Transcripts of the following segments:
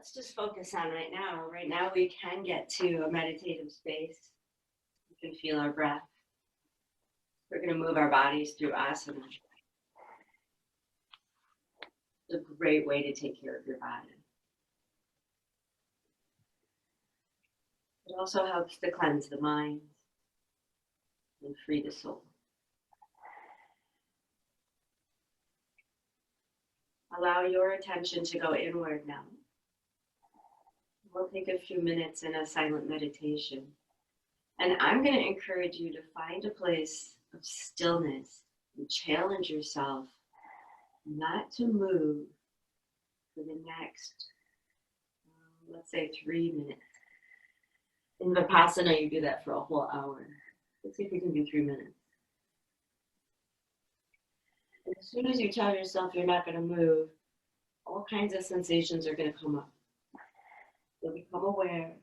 let's just focus on right now. Right now we can get to a meditative space. We can feel our breath. We're going to move our bodies through asana. It's a great way to take care of your body. It also helps to cleanse the mind and free the soul. Allow your attention to go inward now. We'll take a few minutes in a silent meditation. And I'm going to encourage you to find a place of stillness and challenge yourself not to move for the next, let's say 3 minutes. In Vipassana, you do that for a whole hour. Let's see if we can do 3 minutes. And as soon as you tell yourself you're not going to move, all kinds of sensations are going to come up. You'll become aware.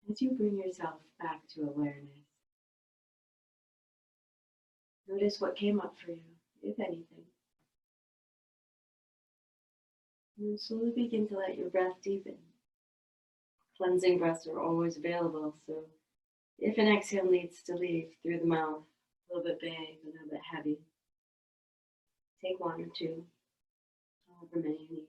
As you bring yourself back to awareness, notice what came up for you, if anything. And slowly begin to let your breath deepen. Cleansing breaths are always available, so if an exhale needs to leave through the mouth, a little bit big, a little bit heavy, take 1 or 2, however many you need.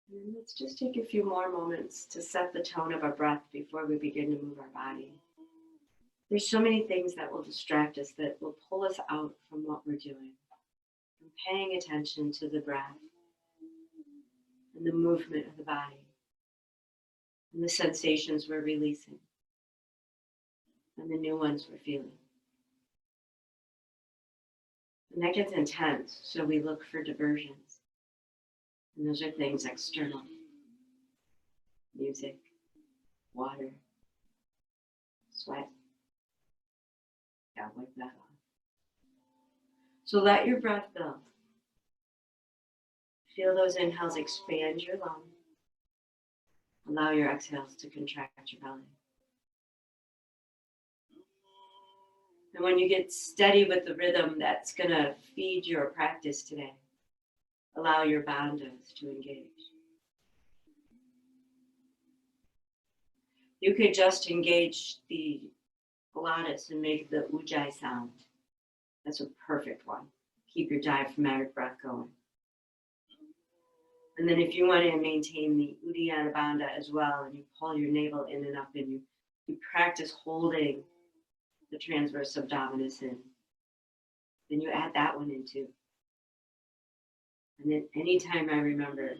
And let's just take a few more moments to set the tone of our breath before we begin to move our body. There's so many things that will distract us, that will pull us out from what we're doing. From paying attention to the breath and the movement of the body and the sensations we're releasing and the new ones we're feeling. And that gets intense, so we look for diversions. And those are things external. Music, water, sweat. Gotta wipe that off. So let your breath build. Feel those inhales expand your lungs. Allow your exhales to contract your belly. And when you get steady with the rhythm that's going to feed your practice today, allow your bandhas to engage. You could just engage the glottis and make the ujjayi sound. That's a perfect one. Keep your diaphragmatic breath going. And then if you want to maintain the Uddiyana Bandha as well, and you pull your navel in and up, and you practice holding the transverse abdominis in, then you add that one in too. And then anytime I remember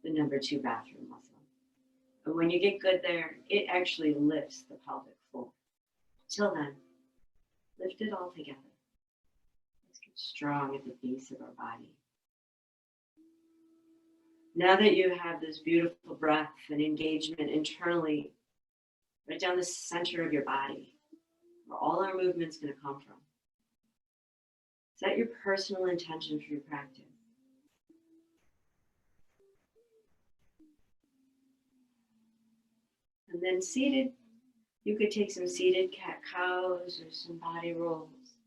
the number 2 bathroom muscle. And when you get good there, it actually lifts the pelvic floor. Till then, lift it all together. Let's get strong at the base of our body. Now that you have this beautiful breath and engagement internally, right down the center of your body, where all our movement's going to come from. Set your personal intention for your practice. And then seated, you could take some seated cat-cows or some body rolls.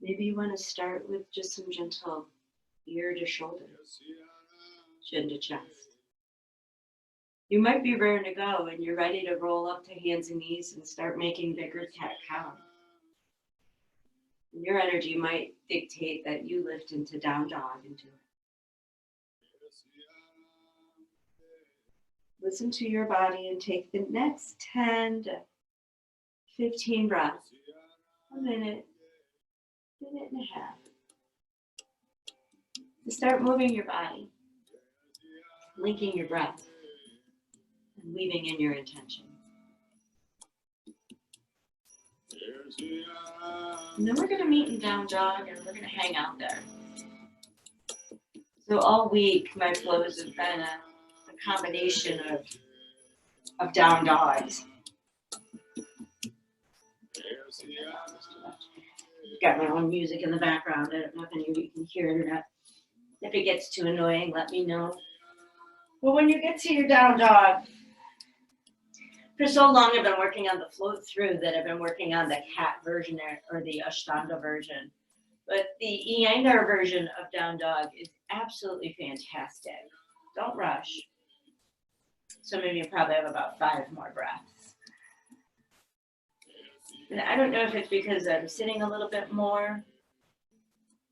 Maybe you want to start with just some gentle ear to shoulder, chin to chest. You might be ready to go and you're ready to roll up to hands and knees and start making bigger cat-cow. Your energy might dictate that you lift into down dog into it. Listen to your body and take the next 10 to 15 breaths. A minute and a half. To start moving your body. linking your breath and weaving in your intention. And then we're going to meet in down dog and we're going to hang out there. So all week, my flows have been a combination of down dogs. Got my own music in the background. I don't know if any of you can hear it or not. If it gets too annoying, let me know. But when you get to your down dog, for so long I've been working on the float through that I've been working on the cat version or the Ashtanga version. But the Iyengar version of down dog is absolutely fantastic. Don't rush. Some of you probably have about 5 more breaths. And I don't know if it's because I'm sitting a little bit more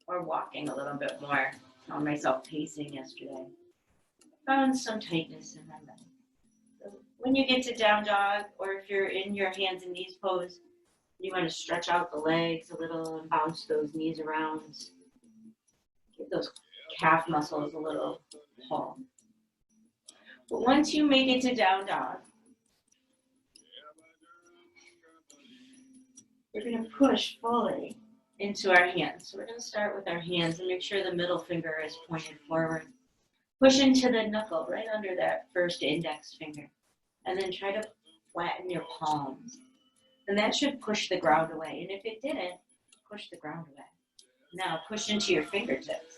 or walking a little bit more. I found myself pacing yesterday. Found some tightness in my leg. So when you get to down dog, or if you're in your hands and knees pose, you want to stretch out the legs a little and bounce those knees around. Give those calf muscles a little pull. But once you make it to down dog, we're going to push fully into our hands. So we're going to start with our hands and make sure the middle finger is pointed forward. Push into the knuckle right under that first index finger. And then try to flatten your palms. And that should push the ground away. And if it didn't, push the ground away. Now push into your fingertips.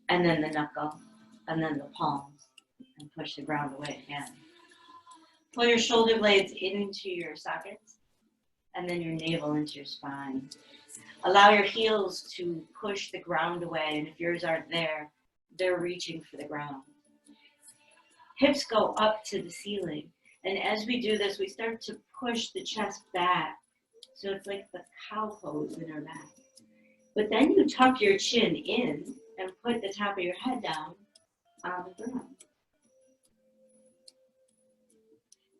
And then the knuckle. And then the palms. And push the ground away again. Pull your shoulder blades into your sockets. And then your navel into your spine. Allow your heels to push the ground away. And if yours aren't there, they're reaching for the ground. Hips go up to the ceiling. And as we do this, we start to push the chest back. So it's like the cow pose in our back. But then you tuck your chin in and put the top of your head down on the ground.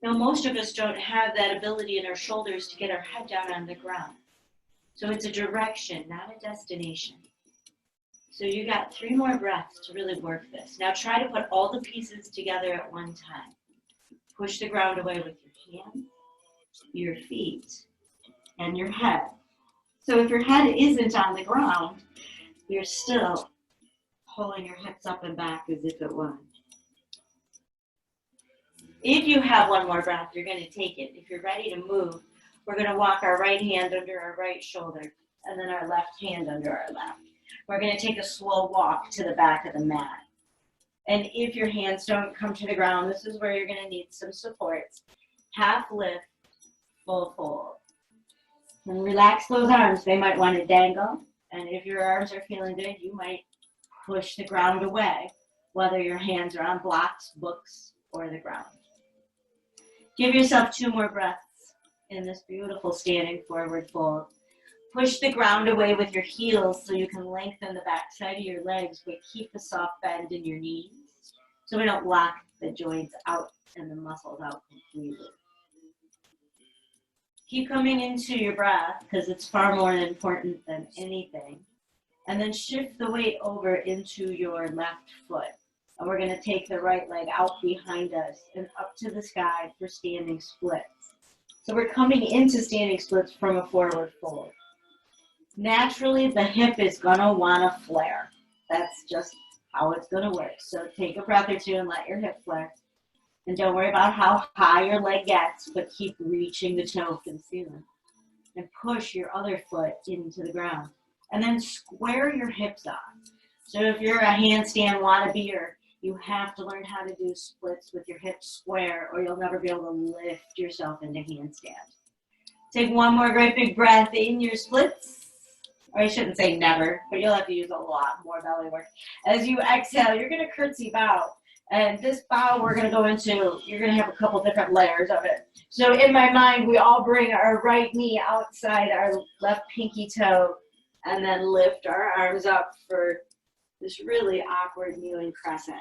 Now, most of us don't have that ability in our shoulders to get our head down on the ground. So it's a direction, not a destination. So you got 3 more breaths to really work this. Now try to put all the pieces together at one time. Push the ground away with your hands, your feet, and your head. So if your head isn't on the ground, you're still pulling your hips up and back as if it was. If you have 1 more breath, you're going to take it. If you're ready to move, we're going to walk our right hand under our right shoulder and then our left hand under our left. We're going to take a slow walk to the back of the mat. And if your hands don't come to the ground, this is where you're going to need some supports. Half lift, full fold. And relax those arms. They might want to dangle. And if your arms are feeling good, you might push the ground away, whether your hands are on blocks, books, or the ground. Give yourself 2 more breaths in this beautiful standing forward fold. Push the ground away with your heels so you can lengthen the back side of your legs, but keep a soft bend in your knees so we don't lock the joints out and the muscles out completely. Keep coming into your breath because it's far more important than anything. And then shift the weight over into your left foot. And we're going to take the right leg out behind us and up to the sky for standing splits. So we're coming into standing splits from a forward fold. Naturally, the hip is going to want to flare. That's just how it's going to work. So take a breath or 2 and let your hip flare. And don't worry about how high your leg gets, but keep reaching the toe for the ceiling. And push your other foot into the ground. And then square your hips off. So if you're a handstand wannabe, you have to learn how to do splits with your hips square, or you'll never be able to lift yourself into handstand. Take 1 more great big breath in your splits. Or I shouldn't say never, but you'll have to use a lot more belly work. As you exhale, you're going to curtsy bow. And this bow we're going to go into, you're going to have a couple different layers of it. So in my mind, we all bring our right knee outside our left pinky toe and then lift our arms up for this really awkward kneeling crescent.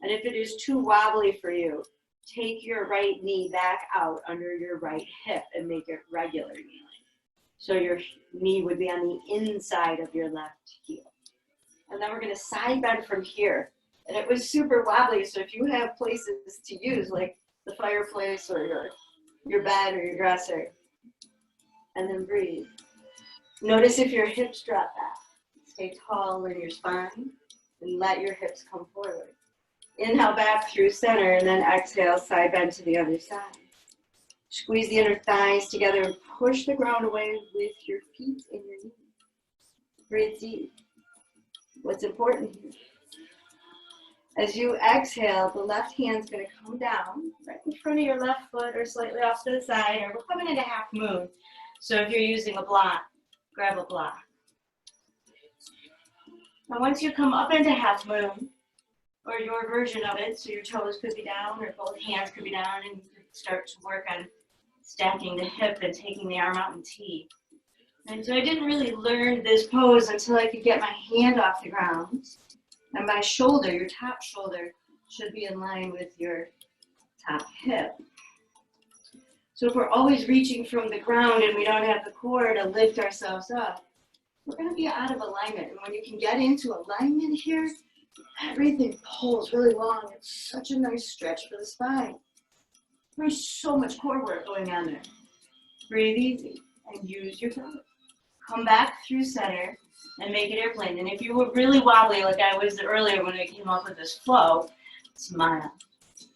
And if it is too wobbly for you, take your right knee back out under your right hip and make it regular kneeling. So your knee would be on the inside of your left heel. And then we're going to side bend from here. And it was super wobbly, so if you have places to use, like the fireplace or your bed or your dresser, and then breathe. Notice if your hips drop back. Stay tall in your spine and let your hips come forward. Inhale back through center and then exhale, side bend to the other side. Squeeze the inner thighs together and push the ground away with your feet and your knees. Breathe deep. What's important here? As you exhale, the left hand's going to come down right in front of your left foot or slightly off to the side, or we're coming into half moon. So if you're using a block, grab a block. Now once you come up into half moon, or your version of it, so your toes could be down or both hands could be down, and you could start to work on stacking the hip and taking the arm out in T. And so I didn't really learn this pose until I could get my hand off the ground. And my shoulder, your top shoulder, should be in line with your top hip. So if we're always reaching from the ground and we don't have the core to lift ourselves up, we're going to be out of alignment. And when you can get into alignment here, everything pulls really long. It's such a nice stretch for the spine. There's so much core work going on there. Breathe easy and use your toes. Come back through center and make it airplane. And if you were really wobbly like I was earlier when I came up with this flow, smile.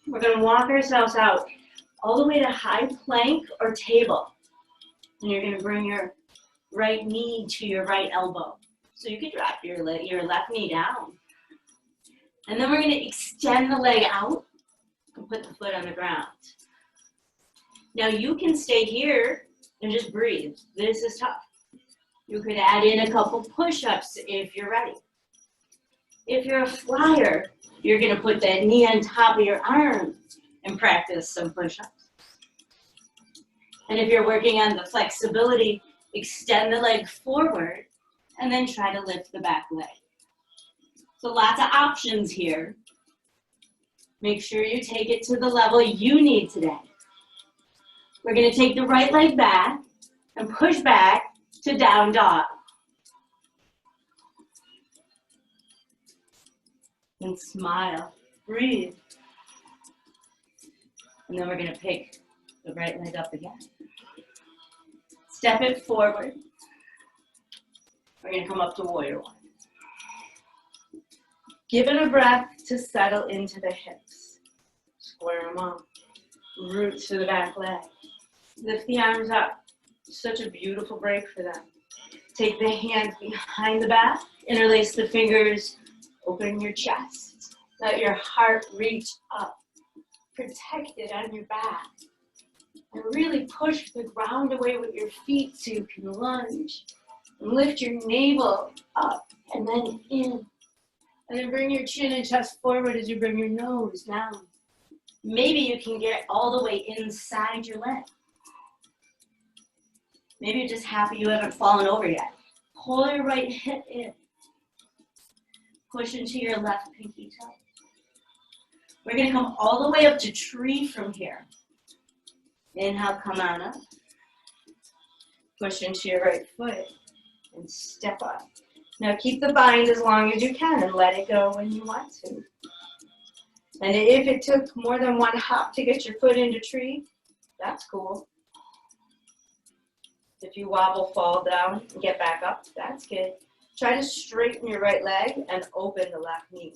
We're going to walk ourselves out all the way to high plank or table. And you're going to bring your right knee to your right elbow. So you can drop your left knee down. And then we're going to extend the leg out and put the foot on the ground. Now you can stay here and just breathe. This is tough. You could add in a couple push-ups if you're ready. If you're a flyer, you're going to put that knee on top of your arm and practice some push-ups. And if you're working on the flexibility, extend the leg forward and then try to lift the back leg. So lots of options here. Make sure you take it to the level you need today. We're going to take the right leg back and push back to down dog. And smile. Breathe. And then we're going to pick the right leg up again. Step it forward. We're going to come up to warrior one. Give it a breath to settle into the hips. Square them up. Root to the back leg. Lift the arms up. Such a beautiful break for them. Take the hands behind the back. Interlace the fingers. Open your chest. Let your heart reach up. Protect it on your back. And really push the ground away with your feet so you can lunge. And lift your navel up and then in. And then bring your chin and chest forward as you bring your nose down. Maybe you can get all the way inside your leg. Maybe you're just happy you haven't fallen over yet. Pull your right hip in. Push into your left pinky toe. We're going to come all the way up to tree from here. Inhale, come on up. Push into your right foot and step up. Now keep the bind as long as you can and let it go when you want to. And if it took more than one hop to get your foot into tree, that's cool. If you wobble, fall down, and get back up, that's good. Try to straighten your right leg and open the left knee.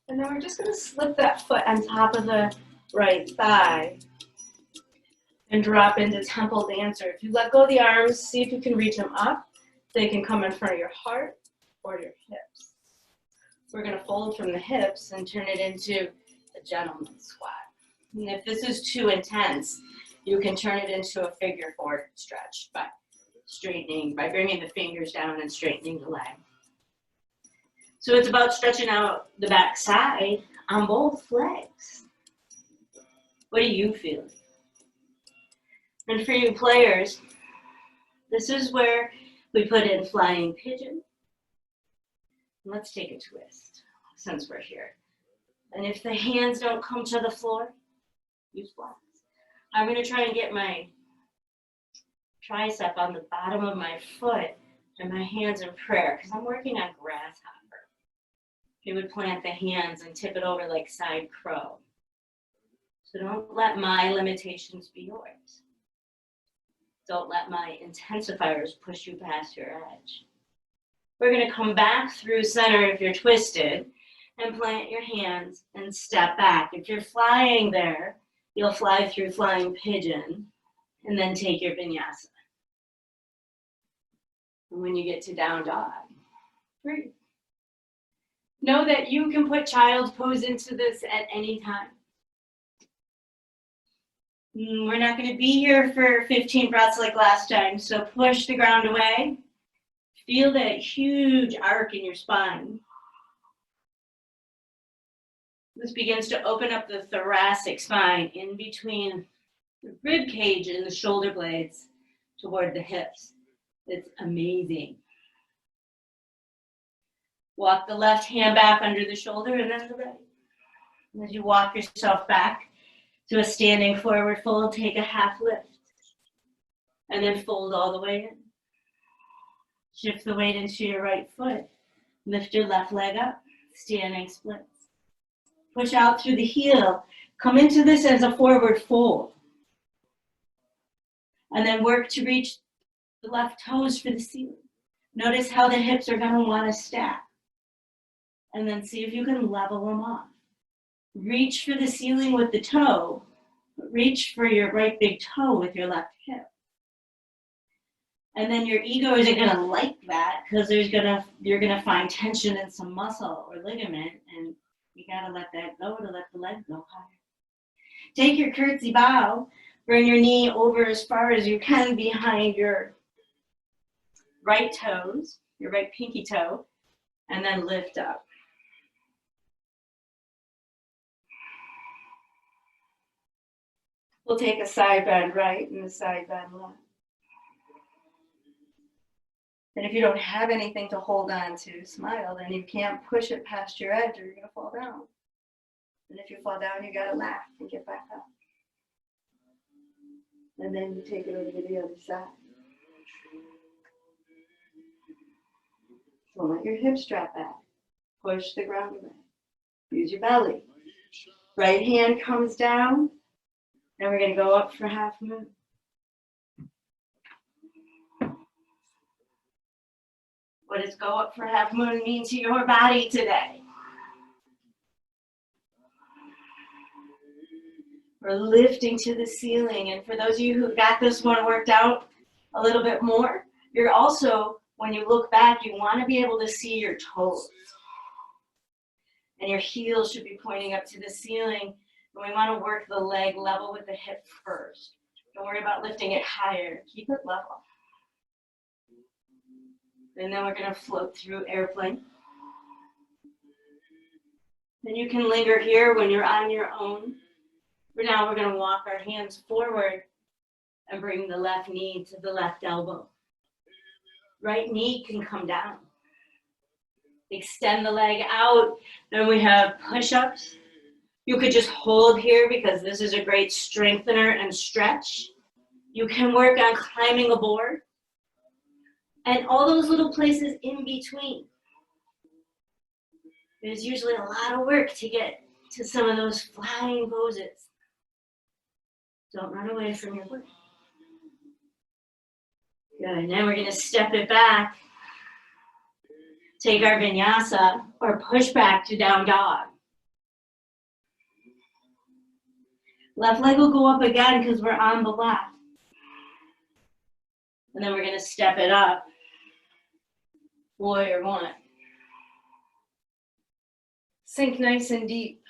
And then we're just going to slip that foot on top of the right thigh and drop into temple dancer. If you let go of the arms, see if you can reach them up. They can come in front of your heart or your hips. We're going to fold from the hips and turn it into a gentleman's squat. And if this is too intense, you can turn it into a figure four stretch by bringing the fingers down and straightening the leg. So it's about stretching out the back side on both legs. What do you feel? And for you players, this is where we put in flying pigeon. Let's take a twist since we're here. And if the hands don't come to the floor, use blocks. I'm going to try and get my tricep on the bottom of my foot and my hands in prayer because I'm working on grasshopper. You would plant the hands and tip it over like side crow. So don't let my limitations be yours. Don't let my intensifiers push you past your edge. We're going to come back through center if you're twisted and plant your hands and step back. If you're flying there, you'll fly through flying pigeon and then take your vinyasa. And when you get to down dog, breathe. Know that you can put child's pose into this at any time. We're not going to be here for 15 breaths like last time, so push the ground away. Feel that huge arc in your spine. This begins to open up the thoracic spine in between the rib cage and the shoulder blades toward the hips. It's amazing. Walk the left hand back under the shoulder and then the right. And as you walk yourself back to a standing forward fold, take a half lift. And then fold all the way in. Shift the weight into your right foot. Lift your left leg up, standing splits. Push out through the heel. Come into this as a forward fold. And then work to reach the left toes for the ceiling. Notice how the hips are going to want to stack. And then see if you can level them off. Reach for the ceiling with the toe. Reach for your right big toe with your left hip. And then your ego isn't going to like that because you're going to find tension in some muscle or ligament, and you got to let that go to let the leg go higher. Take your curtsy bow. Bring your knee over as far as you can behind your right toes, your right pinky toe, and then lift up. We'll take a side bend right and a side bend left. And if you don't have anything to hold on to, smile. Then you can't push it past your edge or you're going to fall down. And if you fall down, you got to laugh and get back up. And then you take it over to the other side. Don't let your hips drop back. Push the ground away. Use your belly. Right hand comes down. And we're going to go up for half moon. What does go up for half moon mean to your body today? We're lifting to the ceiling. And for those of you who got this one worked out a little bit more, you're also, when you look back, you want to be able to see your toes. And your heels should be pointing up to the ceiling. And we want to work the leg level with the hip first. Don't worry about lifting it higher. Keep it level. And then we're going to float through airplane. Then you can linger here when you're on your own. For now, we're going to walk our hands forward and bring the left knee to the left elbow. Right knee can come down. Extend the leg out. Then we have push-ups. You could just hold here because this is a great strengthener and stretch. You can work on climbing a board. And all those little places in between. There's usually a lot of work to get to some of those flying poses. Don't run away from your work. Good, now we're going to step it back. Take our vinyasa or push back to down dog. Left leg will go up again because we're on the left. And then we're going to step it up. Warrior one. Sink nice and deep.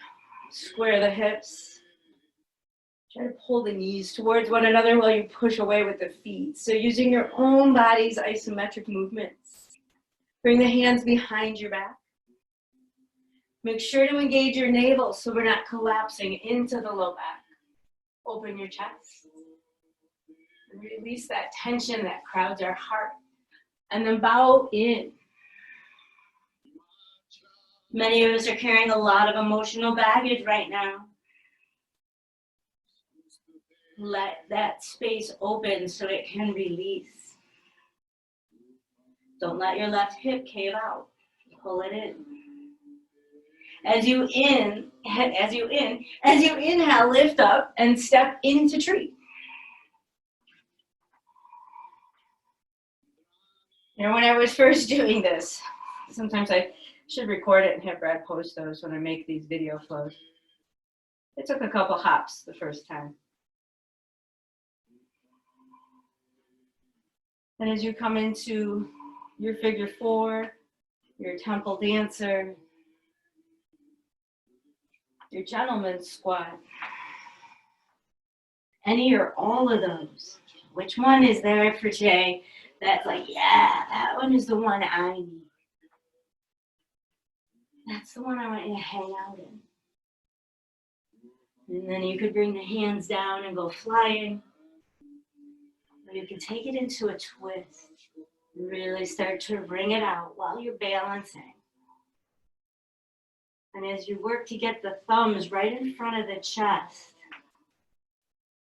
Square the hips. Try to pull the knees towards one another while you push away with the feet. So using your own body's isometric movements. Bring the hands behind your back. Make sure to engage your navel so we're not collapsing into the low back. Open your chest. And release that tension that crowds our heart. And then bow in. Many of us are carrying a lot of emotional baggage right now. Let that space open so it can release. Don't let your left hip cave out. Pull it in. As you inhale, lift up and step into tree. And when I was first doing this, sometimes I should record it and have Brad post those when I make these video flows. It took a couple hops the first time. And as you come into your figure four, your temple dancer, your gentleman's squat, any or all of those, which one is there for Jay? That's like, yeah, that one is the one I need. That's the one I want you to hang out in. And then you could bring the hands down and go flying. Or you can take it into a twist. Really start to wring it out while you're balancing. And as you work to get the thumbs right in front of the chest,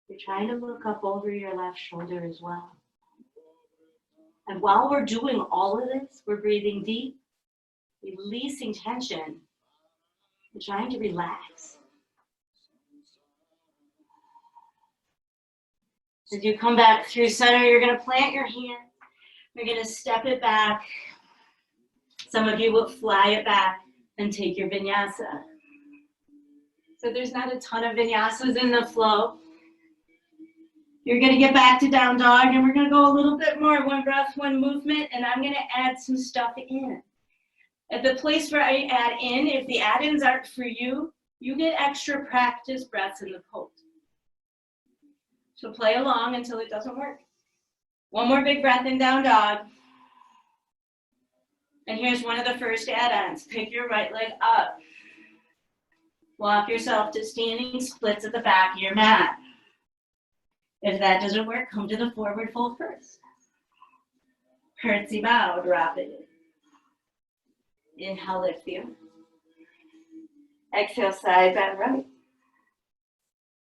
you're trying to look up over your left shoulder as well. And while we're doing all of this, we're breathing deep, releasing tension, and trying to relax. As you come back through center, you're going to plant your hand. You're going to step it back. Some of you will fly it back and take your vinyasa. So there's not a ton of vinyasas in the flow. You're going to get back to down dog, and we're going to go a little bit more. One breath, one movement, and I'm going to add some stuff in. At the place where I add in, if the add-ins aren't for you, you get extra practice breaths in the pose. So play along until it doesn't work. One more big breath in down dog. And here's one of the first add-ons. Pick your right leg up. Walk yourself to standing splits at the back of your mat. If that doesn't work, come to the forward fold first. Curtsy bow, drop it in. Inhale, lift the arm. Exhale, side bend right.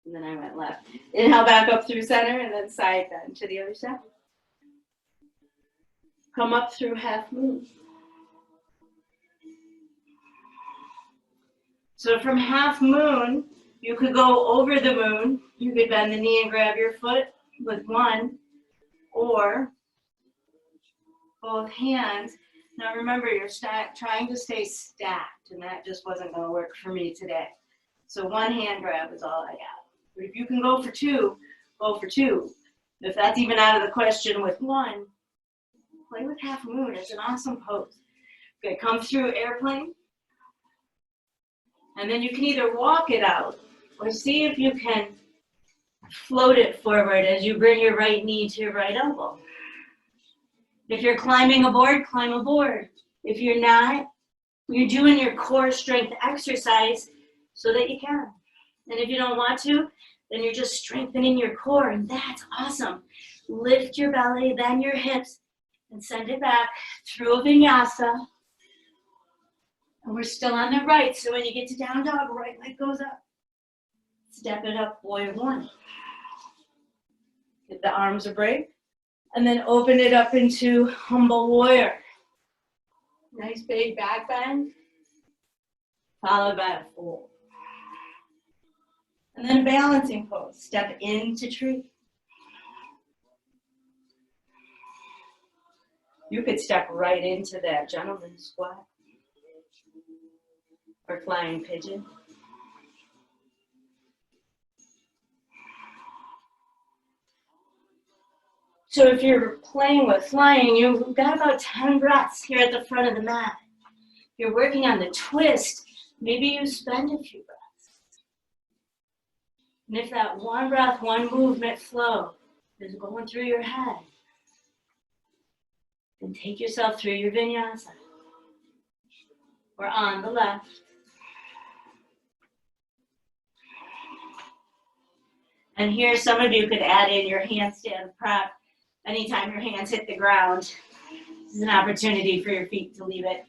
And then I went left. Inhale back up through center and then side bend to the other side. Come up through half moon. So from half moon, you could go over the moon. You could bend the knee and grab your foot with one, or both hands. Now remember, you're trying to stay stacked, and that just wasn't going to work for me today. So one hand grab is all I got. But if you can go for two, go for two. If that's even out of the question with one, play with half moon. It's an awesome pose. Okay, come through airplane. And then you can either walk it out or see if you can float it forward as you bring your right knee to your right elbow. If you're climbing aboard, climb aboard. If you're not, you're doing your core strength exercise so that you can. And if you don't want to, then you're just strengthening your core, and that's awesome. Lift your belly, bend your hips, and send it back through a vinyasa. And we're still on the right, so when you get to down dog, right leg goes up. Step it up, boy one. Give the arms a break. And then open it up into humble warrior. Nice big back bend. Followed by a fold. And then a balancing pose. Step into tree. You could step right into that gentleman's squat. Or flying pigeon. So if you're playing with flying, you've got about 10 breaths here at the front of the mat. If you're working on the twist, maybe you spend a few breaths. And if that one breath, one movement flow is going through your head, then take yourself through your vinyasa. We're on the left. And here, some of you could add in your handstand prep. Anytime your hands hit the ground, this is an opportunity for your feet to leave it.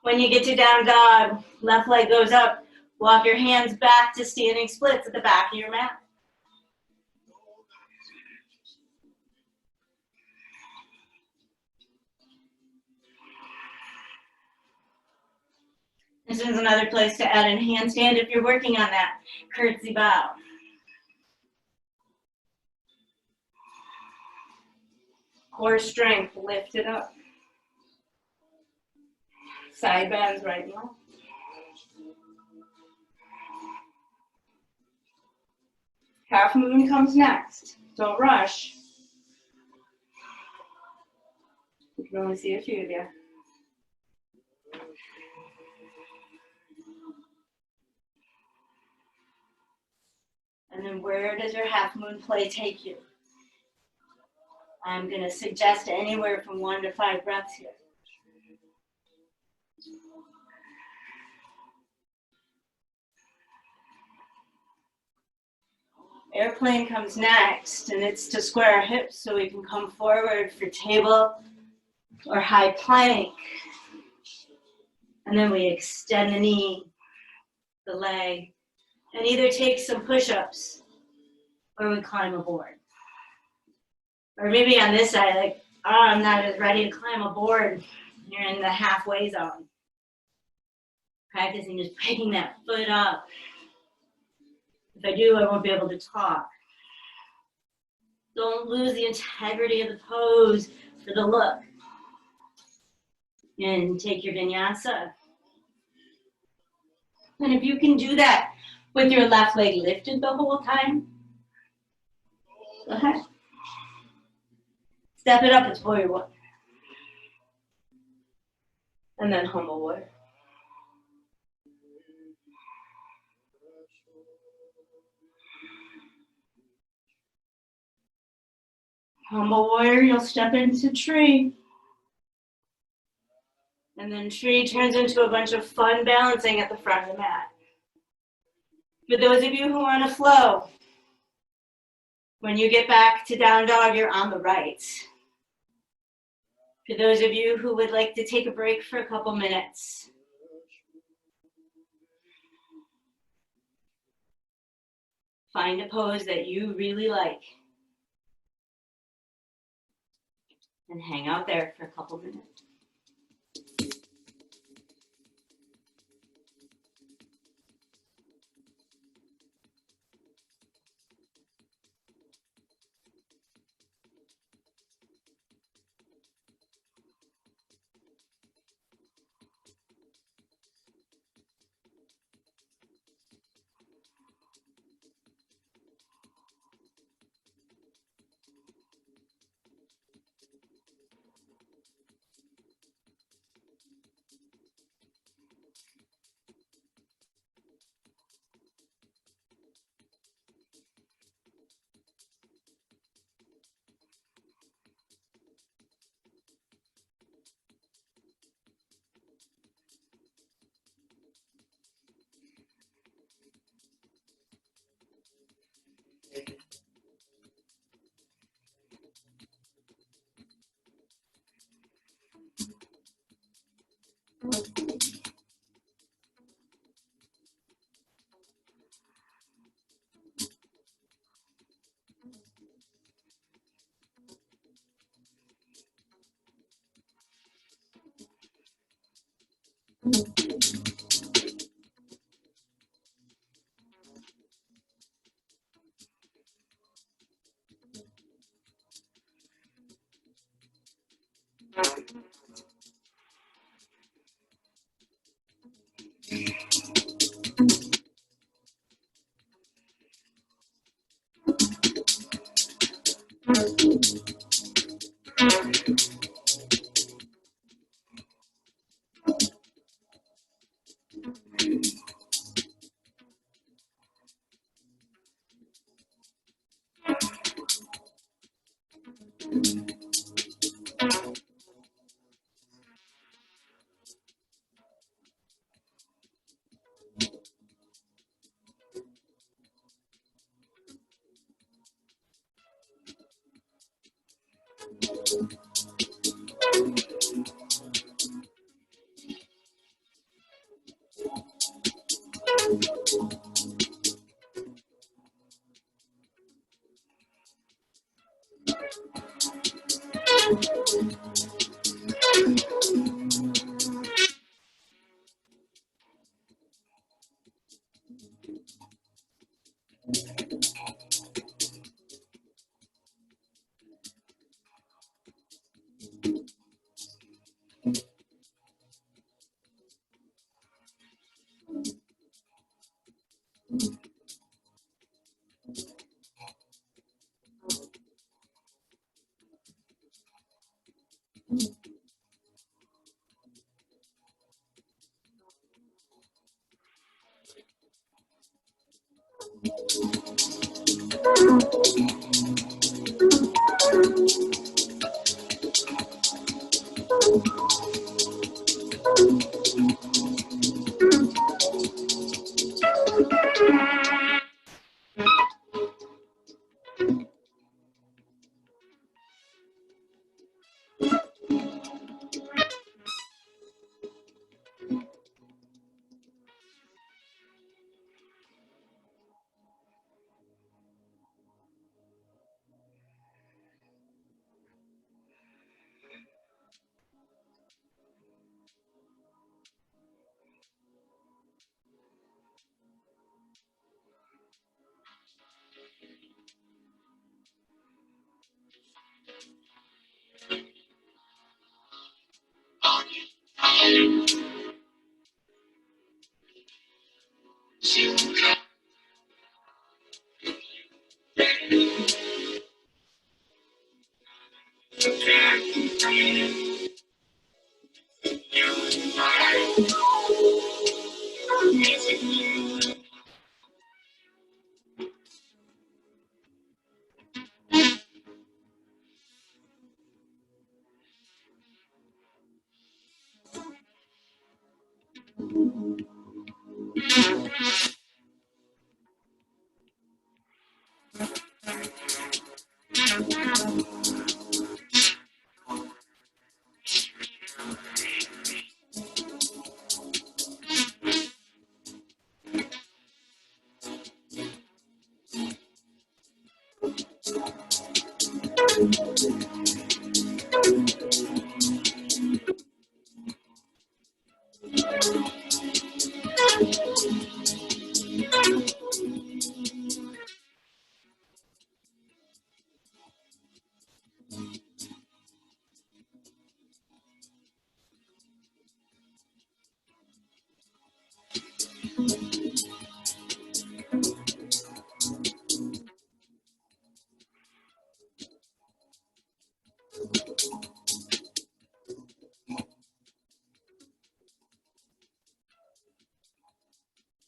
When you get to down dog, left leg goes up. Walk your hands back to standing splits at the back of your mat. This is another place to add a handstand if you're working on that curtsy bow. Core strength, lift it up. Side bends right and left. Half moon comes next. Don't rush. You can only see a few of you. And then where does your half moon play take you? I'm going to suggest anywhere from 1 to 5 breaths here. Airplane comes next, and it's to square our hips so we can come forward for table or high plank. And then we extend the knee, the leg, and either take some push-ups or we climb aboard. Or maybe on this side, like, oh, I'm not as ready to climb aboard. You're in the halfway zone. Practicing just picking that foot up. If I do, I won't be able to talk. Don't lose the integrity of the pose for the look. And take your vinyasa. And if you can do that with your left leg lifted the whole time, go ahead. Step it up, it's warrior one. And then humble warrior. Humble warrior, you'll step into tree. And then tree turns into a bunch of fun balancing at the front of the mat. For those of you who want to flow, when you get back to down dog, you're on the right. For those of you who would like to take a break for a couple minutes, find a pose that you really like and hang out there for a couple minutes.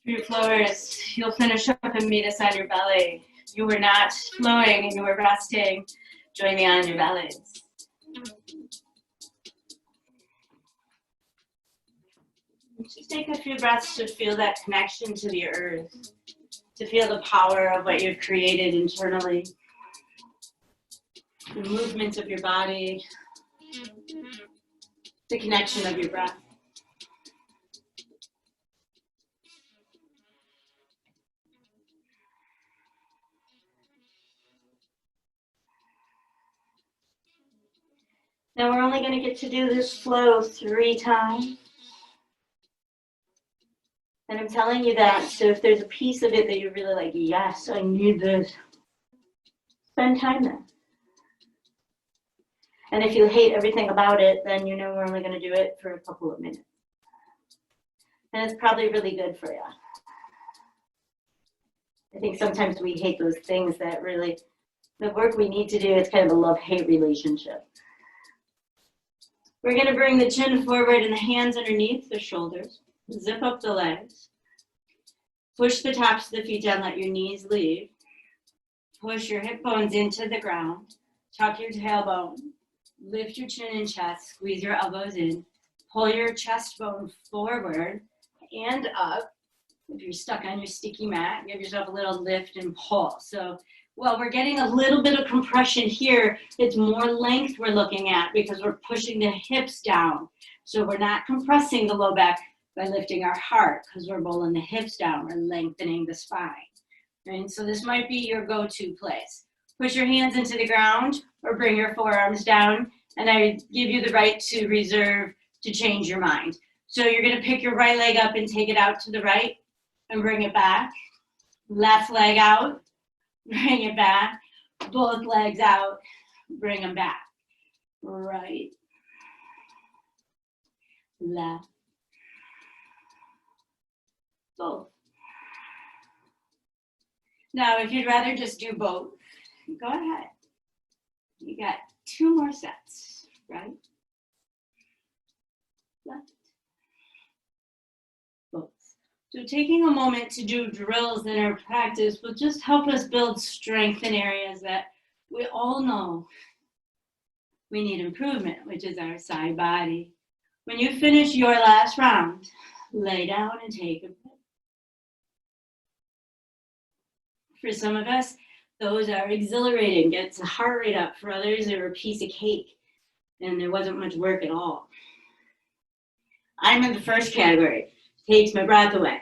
For your flowers, you'll finish up and meet us on your belly. You were not flowing and you were resting. Join me on your bellies. Just take a few breaths to feel that connection to the earth, to feel the power of what you've created internally, the movement of your body, the connection of your breath. Now we're only going to get to do this flow 3 times. And I'm telling you that, so if there's a piece of it that you're really like, yes, I need this, spend time there. And if you hate everything about it, then you know we're only going to do it for a couple of minutes. And it's probably really good for you. I think sometimes we hate those things that really, the work we need to do, it's kind of a love-hate relationship. We're going to bring the chin forward and the hands underneath the shoulders. Zip up the legs. Push the tops of the feet down, let your knees leave. Push your hip bones into the ground. Tuck your tailbone. Lift your chin and chest. Squeeze your elbows in. Pull your chest bone forward and up. If you're stuck on your sticky mat, give yourself a little lift and pull. So while we're getting a little bit of compression here, it's more length we're looking at because we're pushing the hips down. So we're not compressing the low back by lifting our heart because we're rolling the hips down. We're lengthening the spine. Right? So this might be your go-to place. Push your hands into the ground or bring your forearms down. And I give you the right to reserve to change your mind. So you're going to pick your right leg up and take it out to the right and bring it back. Left leg out, bring it back. Both legs out, bring them back. Right, left, both. Now, if you'd rather just do both, go ahead. You got 2 more sets, right? Left. Both. So taking a moment to do drills in our practice will just help us build strength in areas that we all know we need improvement, which is our side body. When you finish your last round, lay down and take a breath. For some of us, those are exhilarating, gets the heart rate up. For others, they're a piece of cake and there wasn't much work at all. I'm in the first category, takes my breath away.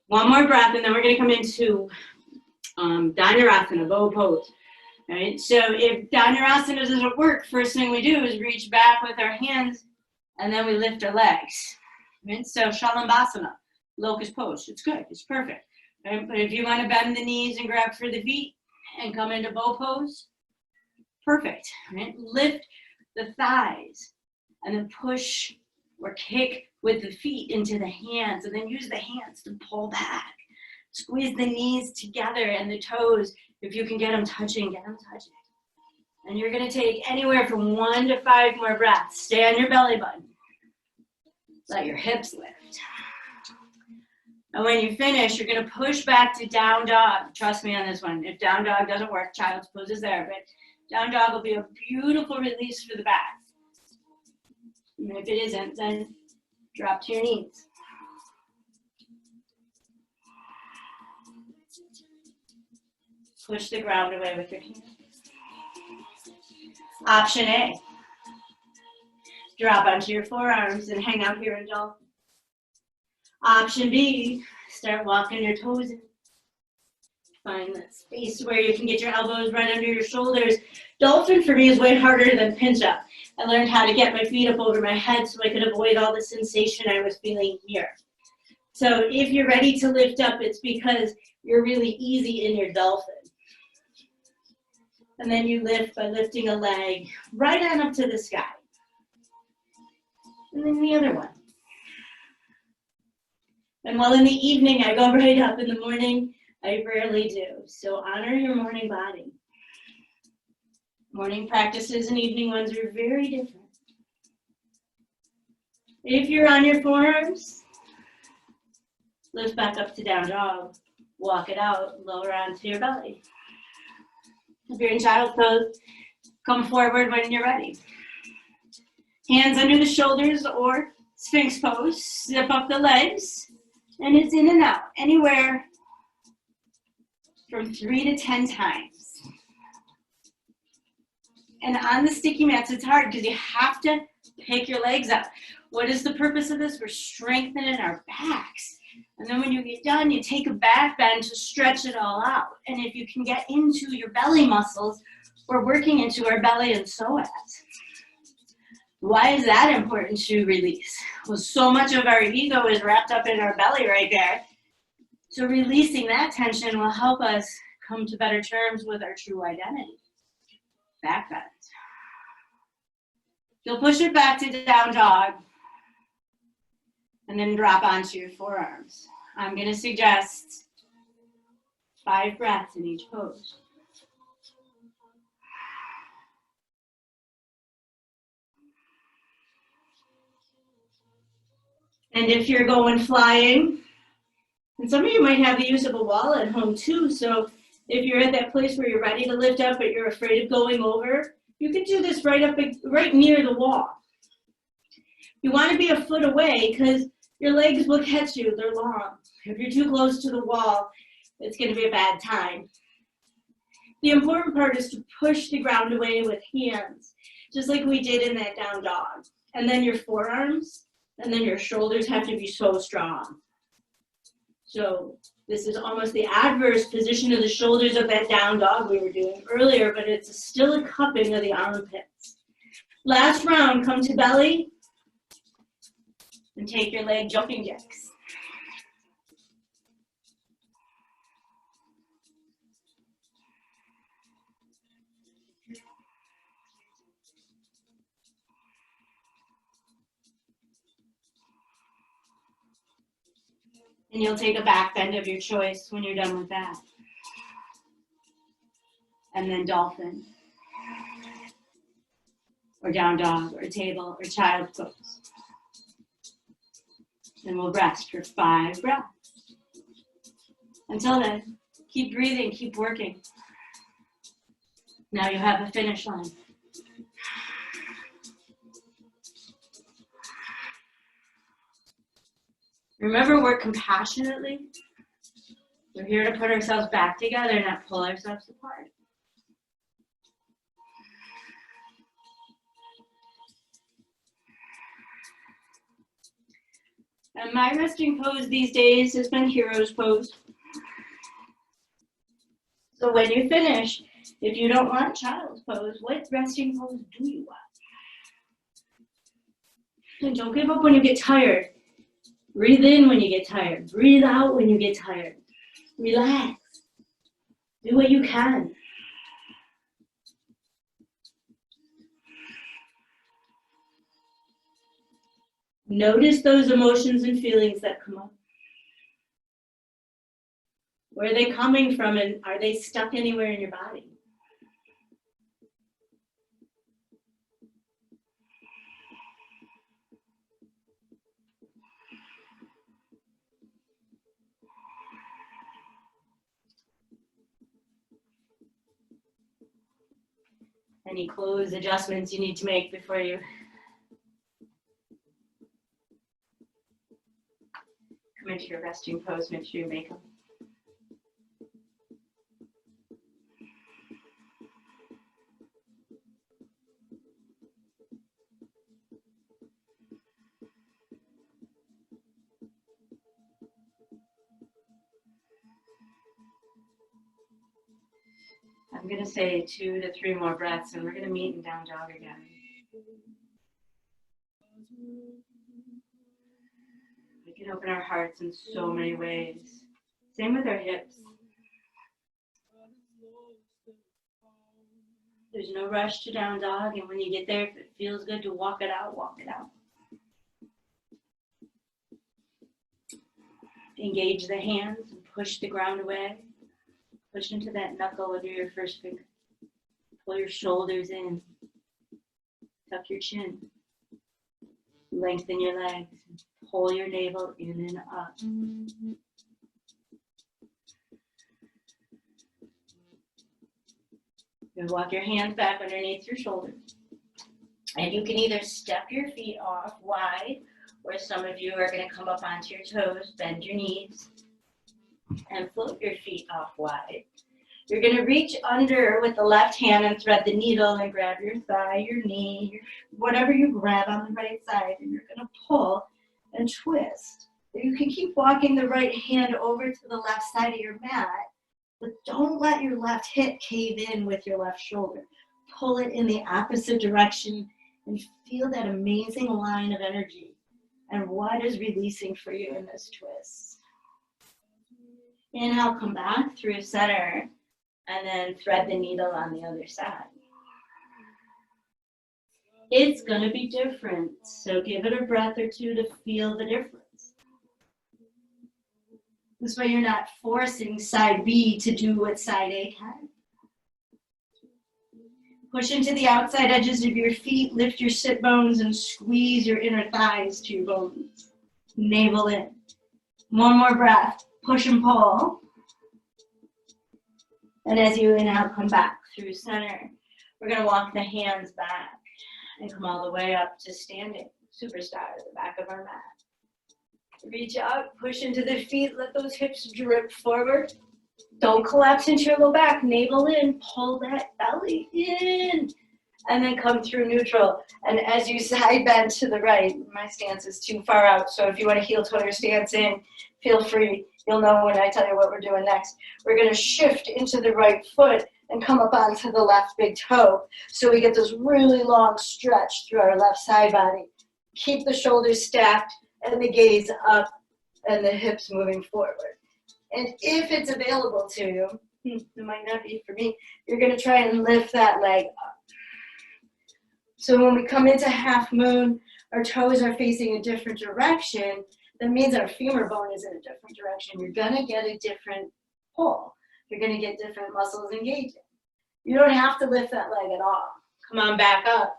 One more breath, and then we're gonna come into Dhanurasana, bow pose. Right? So if Dhanurasana doesn't work, first thing we do is reach back with our hands, and then we lift our legs. Right? So Shalambhasana, locust pose, it's good, it's perfect. Right? But if you wanna bend the knees and grab for the feet and come into bow pose, perfect. Right? Lift the thighs, and then push or kick with the feet into the hands, and then use the hands to pull back. Squeeze the knees together and the toes. If you can get them touching, get them touching. And you're gonna take anywhere from 1 to 5 more breaths. Stay on your belly button. Let your hips lift. And when you finish, you're gonna push back to down dog. Trust me on this one. If down dog doesn't work, child's pose is there, but down dog will be a beautiful release for the back. And if it isn't, then drop to your knees. Push the ground away with your hands. Option A, drop onto your forearms and hang out here in dolphin. Option B, start walking your toes in. Find that space where you can get your elbows right under your shoulders. Dolphin for me is way harder than pinch up. I learned how to get my feet up over my head so I could avoid all the sensation I was feeling here. So if you're ready to lift up, it's because you're really easy in your dolphin. And then you lift by lifting a leg right on up to the sky. And then the other one. And while in the evening I go right up, in the morning I rarely do. So honor your morning body. Morning practices and evening ones are very different. If you're on your forearms, lift back up to down dog. Walk it out, lower onto your belly. If you're in child's pose, come forward when you're ready. Hands under the shoulders or Sphinx pose. Zip up the legs, and it's in and out, anywhere from 3 to 10 times. And on the sticky mats, it's hard because you have to pick your legs up. What is the purpose of this? We're strengthening our backs. And then when you get done, you take a back bend to stretch it all out. And if you can get into your belly muscles, we're working into our belly and psoas. Why is that important to release? Well, so much of our ego is wrapped up in our belly right there. So releasing that tension will help us come to better terms with our true identity. Back bend. You'll push it back to down dog and then drop onto your forearms. I'm going to suggest 5 breaths in each pose. And if you're going flying, and some of you might have the use of a wall at home too, so if you're at that place where you're ready to lift up but you're afraid of going over, you can do this right near the wall. You want to be a foot away because your legs will catch you, they're long. If you're too close to the wall, it's going to be a bad time. The important part is to push the ground away with hands, just like we did in that down dog. And then your forearms, and then your shoulders have to be so strong. So this is almost the adverse position of the shoulders of that down dog we were doing earlier, but it's still a cupping of the armpits. Last round, come to belly and take your leg jumping jacks. And you'll take a back bend of your choice when you're done with that. And then dolphin, or down dog, or table, or child's pose. Then we'll rest for 5 breaths. Until then, keep breathing, keep working. Now you have a finish line. Remember, work compassionately. We're here to put ourselves back together, not pull ourselves apart. And my resting pose these days has been hero's pose. So when you finish, if you don't want child's pose, what resting pose do you want? And don't give up when you get tired. Breathe in when you get tired. Breathe out when you get tired. Relax. Do what you can. Notice those emotions and feelings that come up. Where are they coming from, and are they stuck anywhere in your body? Any clothes adjustments you need to make before you come into your resting pose, make sure you make them. I'm going to say 2 to 3 more breaths, and we're going to meet in down dog again. We can open our hearts in so many ways. Same with our hips. There's no rush to down dog, and when you get there, if it feels good to walk it out, walk it out. Engage the hands and push the ground away. Push into that knuckle under your first finger. Pull your shoulders in. Tuck your chin. Lengthen your legs. Pull your navel in and up. Then walk your hands back underneath your shoulders. And you can either step your feet off wide, or some of you are going to come up onto your toes, bend your knees, and float your feet off wide. You're going to reach under with the left hand and thread the needle and grab your thigh, your knee, whatever you grab on the right side, and you're going to pull and twist. You can keep walking the right hand over to the left side of your mat, but don't let your left hip cave in with your left shoulder. Pull it in the opposite direction and feel that amazing line of energy and what is releasing for you in this twist. Inhale, come back through center, and then thread the needle on the other side. It's going to be different, so give it a breath or two to feel the difference. This way you're not forcing side B to do what side A can. Push into the outside edges of your feet, lift your sit bones, and squeeze your inner thighs to your bones. Navel in. One more breath. Push and pull. And as you inhale, come back through center. We're going to walk the hands back and come all the way up to standing superstar at the back of our mat. Reach out, push into the feet, let those hips drip forward. Don't collapse into your low back, navel in, pull that belly in, and then come through neutral. And as you side bend to the right, my stance is too far out, so if you want to heel toe your stance in, feel free. You'll know when I tell you what we're doing next. We're going to shift into the right foot and come up onto the left big toe. So we get this really long stretch through our left side body. Keep the shoulders stacked and the gaze up and the hips moving forward. And if it's available to you, it might not be for me, you're going to try and lift that leg up. So when we come into half moon, our toes are facing a different direction. that means our femur bone is in a different direction. You're gonna get a different pull. You're gonna get different muscles engaging. You don't have to lift that leg at all. Come on back up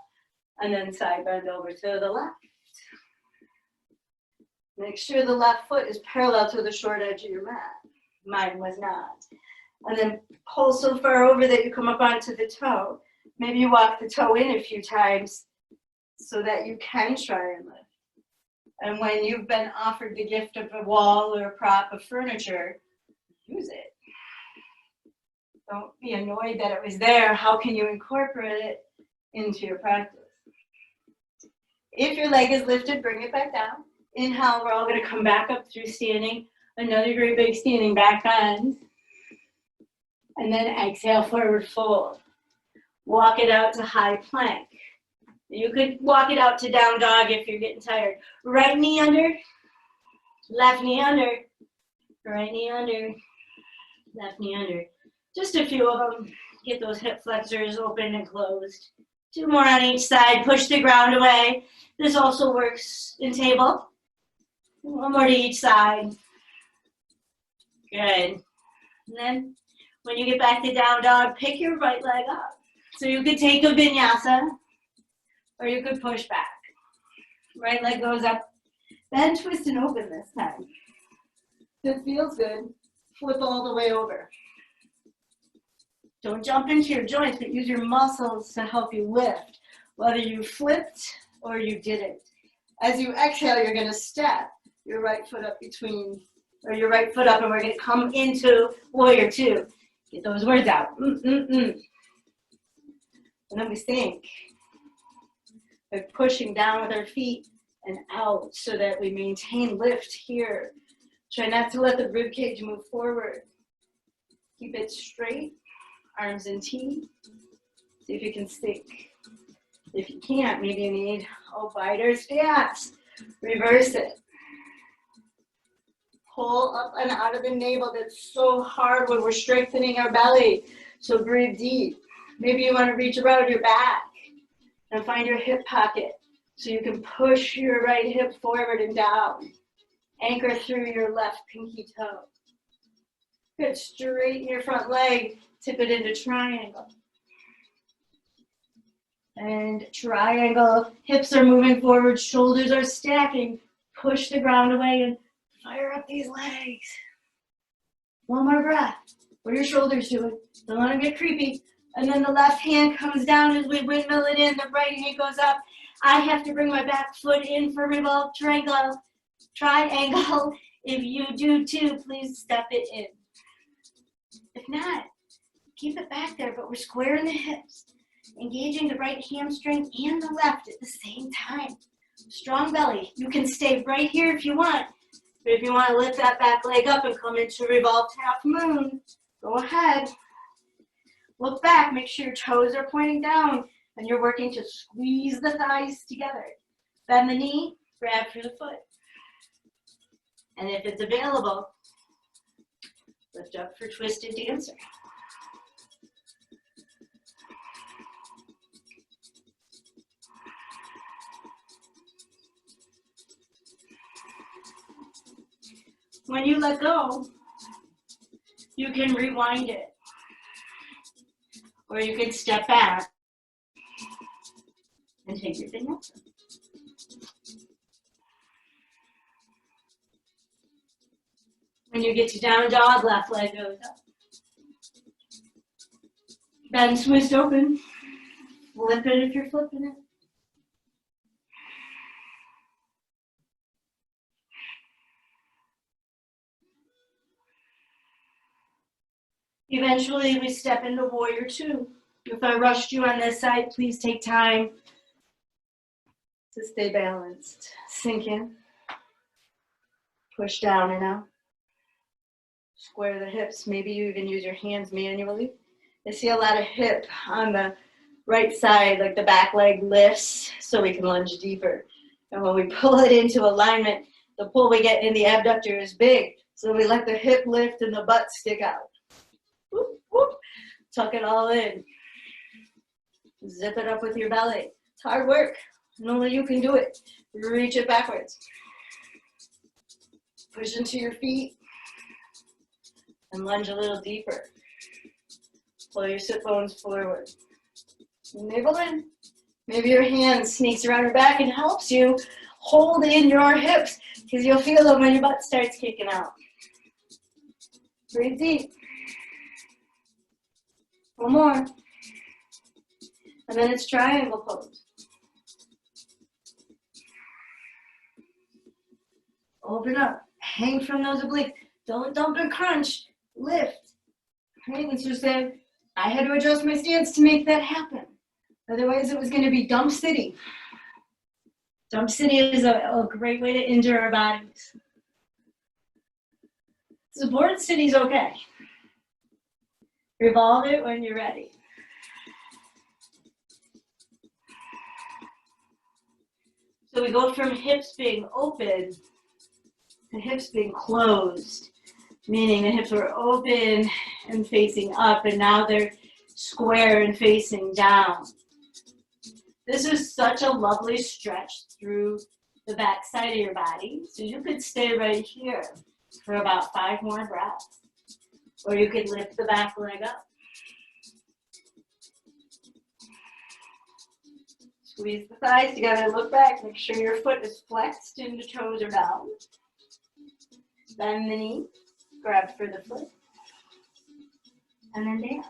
and then side bend over to the left. Make sure the left foot is parallel to the short edge of your mat. Mine was not. And then pull so far over that you come up onto the toe. Maybe you walk the toe in a few times so that you can try and lift. And when you've been offered the gift of a wall or a prop of furniture, use it. Don't be annoyed that it was there. How can you incorporate it into your practice? If your leg is lifted, bring it back down. Inhale, we're all going to come back up through standing. Another great big standing back bend. And then exhale, forward fold. Walk it out to high plank. You could walk it out to down dog if you're getting tired. Right knee under, left knee under, right knee under, left knee under. Just a few of them. Get those hip flexors open and closed. 2 more on each side. Push the ground away. This also works in table. 1 more to each side. Good. And then when you get back to down dog, pick your right leg up. So you could take a vinyasa or you could push back. Right leg goes up. Then twist and open this time. If it feels good, flip all the way over. Don't jump into your joints, but use your muscles to help you lift, whether you flipped or you didn't. As you exhale, you're going to step your right foot up between, or your right foot up, and we're going to come into warrior two. Get those words out. And then we sink. We're pushing down with our feet and out so that we maintain lift here. Try not to let the rib cage move forward. Keep it straight. Arms in T. See if you can sink. If you can't, maybe you need a wider stance. Reverse it. Pull up and out of the navel. That's so hard when we're strengthening our belly. So breathe deep. Maybe you want to reach around your back and find your hip pocket so you can push your right hip forward and down. Anchor through your left pinky toe. Good. Straighten your front leg. Tip it into triangle. And triangle. Hips are moving forward. Shoulders are stacking. Push the ground away and fire up these legs. 1 more breath. What are your shoulders doing? Don't let them get creepy. And then the left hand comes down as we windmill it in. The right hand goes up. I have to bring my back foot in for revolve triangle. Triangle. If you do too, please step it in. If not, keep it back there, but we're squaring the hips, engaging the right hamstring and the left at the same time. Strong belly. You can stay right here if you want, but if you want to lift that back leg up and come into revolved half moon, go ahead. Look back, make sure your toes are pointing down, and you're working to squeeze the thighs together. Bend the knee, grab through the foot. And if it's available, lift up for twisted dancer. When you let go, you can rewind it. Or you can step back and take your vinyasa. When you get to down dog, left leg goes up. Bend, twist open. Flip it if you're flipping it. Eventually, we step into warrior two. If I rushed you on this side, please take time to stay balanced. Sink in. Push down and out. Square the hips. Maybe you even use your hands manually. I see a lot of hip on the right side, like the back leg lifts, so we can lunge deeper. And when we pull it into alignment, the pull we get in the abductor is big. So we let the hip lift and the butt stick out. Whoop, whoop. Tuck it all in. Zip it up with your belly. It's hard work, and only you can do it. Reach it backwards. Push into your feet and lunge a little deeper. Pull your sit bones forward. Navel in. Maybe your hand sneaks around your back and helps you hold in your hips because you'll feel them when your butt starts kicking out. Breathe deep. One more. And then it's triangle pose. Open up. Hang from those obliques. Don't dump and crunch. Lift. Right? Let's just say I had to adjust my stance to make that happen. Otherwise, it was going to be dump city. Dump city is a great way to injure our bodies. Support city's okay. Revolve it when you're ready. So we go from hips being open to hips being closed, meaning the hips were open and facing up, and now they're square and facing down. This is such a lovely stretch through the back side of your body. So you could stay right here for about 5 more breaths. Or you could lift the back leg up. Squeeze the thighs together, look back, make sure your foot is flexed and the toes are down. Bend the knee, grab for the foot, and then dance.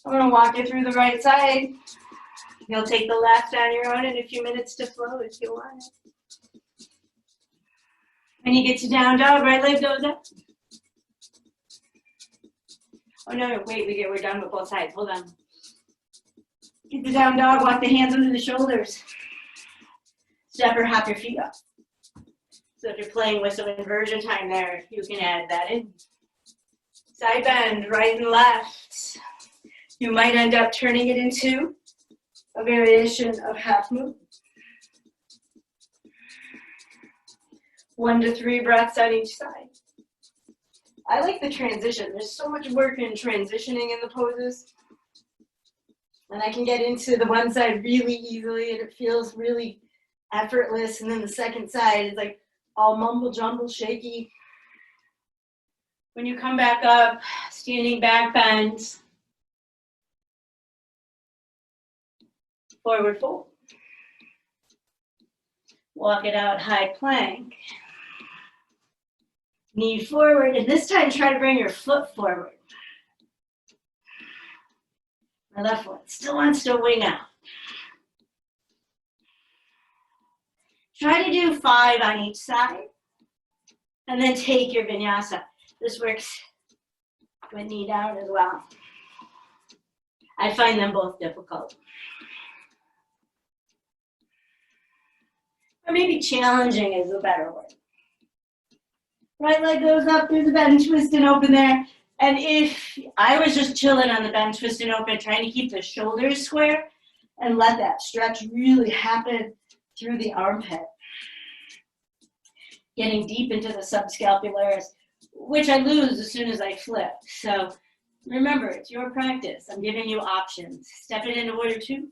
I'm going to walk you through the right side. You'll take the left on your own in a few minutes to flow if you want. When you get to down dog, right leg goes up. Oh no, wait, we're done with both sides. Hold on. Get the down dog, walk the hands under the shoulders. Step or hop your feet up. So if you're playing with some inversion time there, you can add that in. Side bend, right and left. You might end up turning it into a variation of half move. 1 to 3 breaths on each side. I like the transition. There's so much work in transitioning in the poses. And I can get into the one side really easily and it feels really effortless. And then the second side is like all mumble jumble, shaky. When you come back up, standing back bend. Forward fold. Walk it out, high plank. Knee forward, and this time try to bring your foot forward. My left foot still wants to wing out. Try to do 5 on each side, and then take your vinyasa. This works with knee down as well. I find them both difficult. Or maybe challenging is a better word. Right leg goes up through the bend, twist and open there. And if I was just chilling on the bend, twist and open, trying to keep the shoulders square and let that stretch really happen through the armpit. Getting deep into the subscapularis, which I lose as soon as I flip. So remember, it's your practice. I'm giving you options. Step it into warrior 2.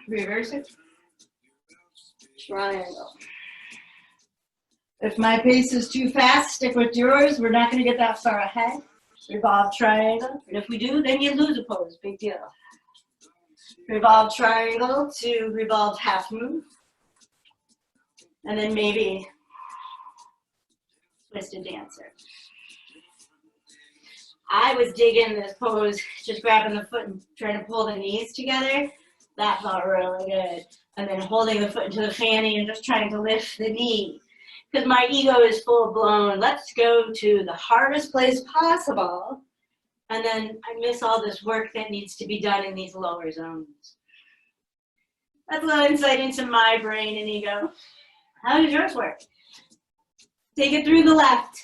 Reverse it. Triangle. If my pace is too fast, stick with yours. We're not going to get that far ahead. Revolve triangle. And if we do, then you lose a pose. Big deal. Revolve triangle to revolve half move. And then maybe twisted dancer. I was digging this pose, just grabbing the foot and trying to pull the knees together. That felt really good. And then holding the foot into the fanny and just trying to lift the knee. Because my ego is full blown. Let's go to the hardest place possible. And then I miss all this work that needs to be done in these lower zones. That's a little insight into my brain and ego. How does yours work? Take it through the left.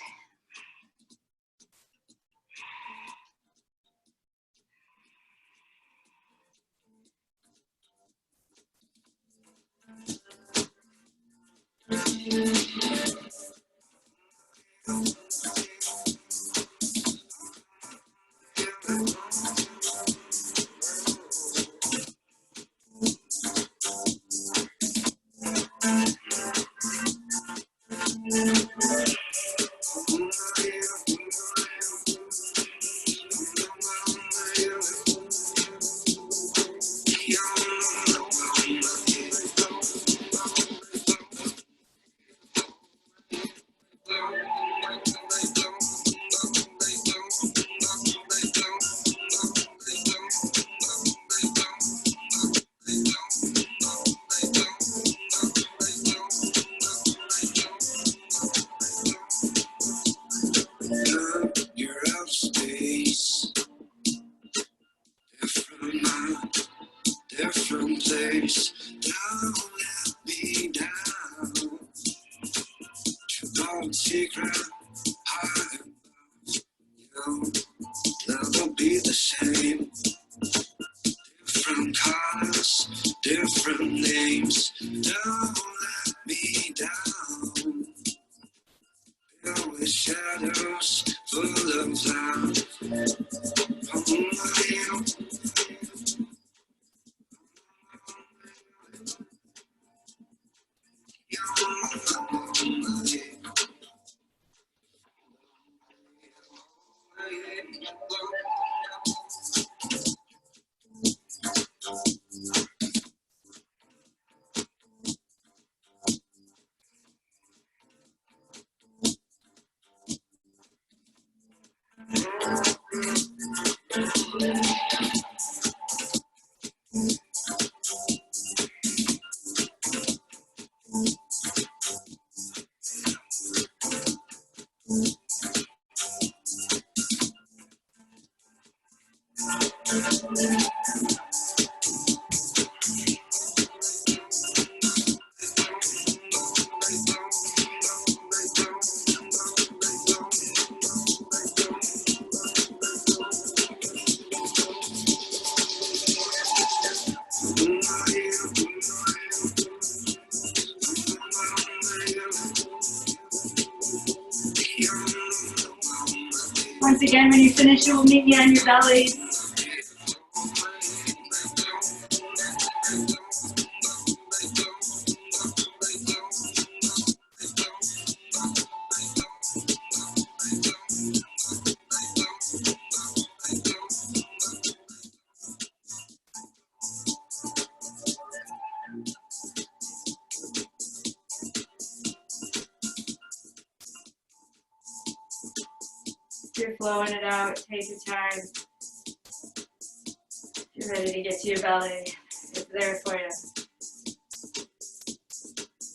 You'll never be the same. Different colors, different names. Don't let me down. Filled with shadows, full of love. Oh, Once again, when you finish, you will meet me on your belly. You're flowing it out. Take your time. You're ready to get to your belly. It's there for you.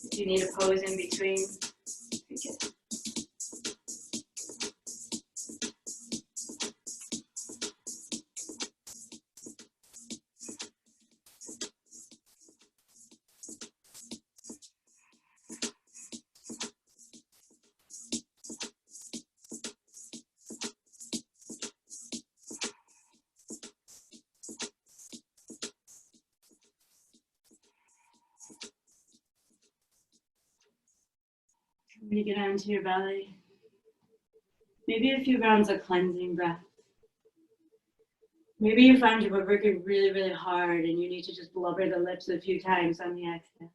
If you need a pose in between, take it. When you get onto your belly, maybe a few rounds of cleansing breath. Maybe you found you were working really, really hard and you need to just blubber the lips a few times on the exhale.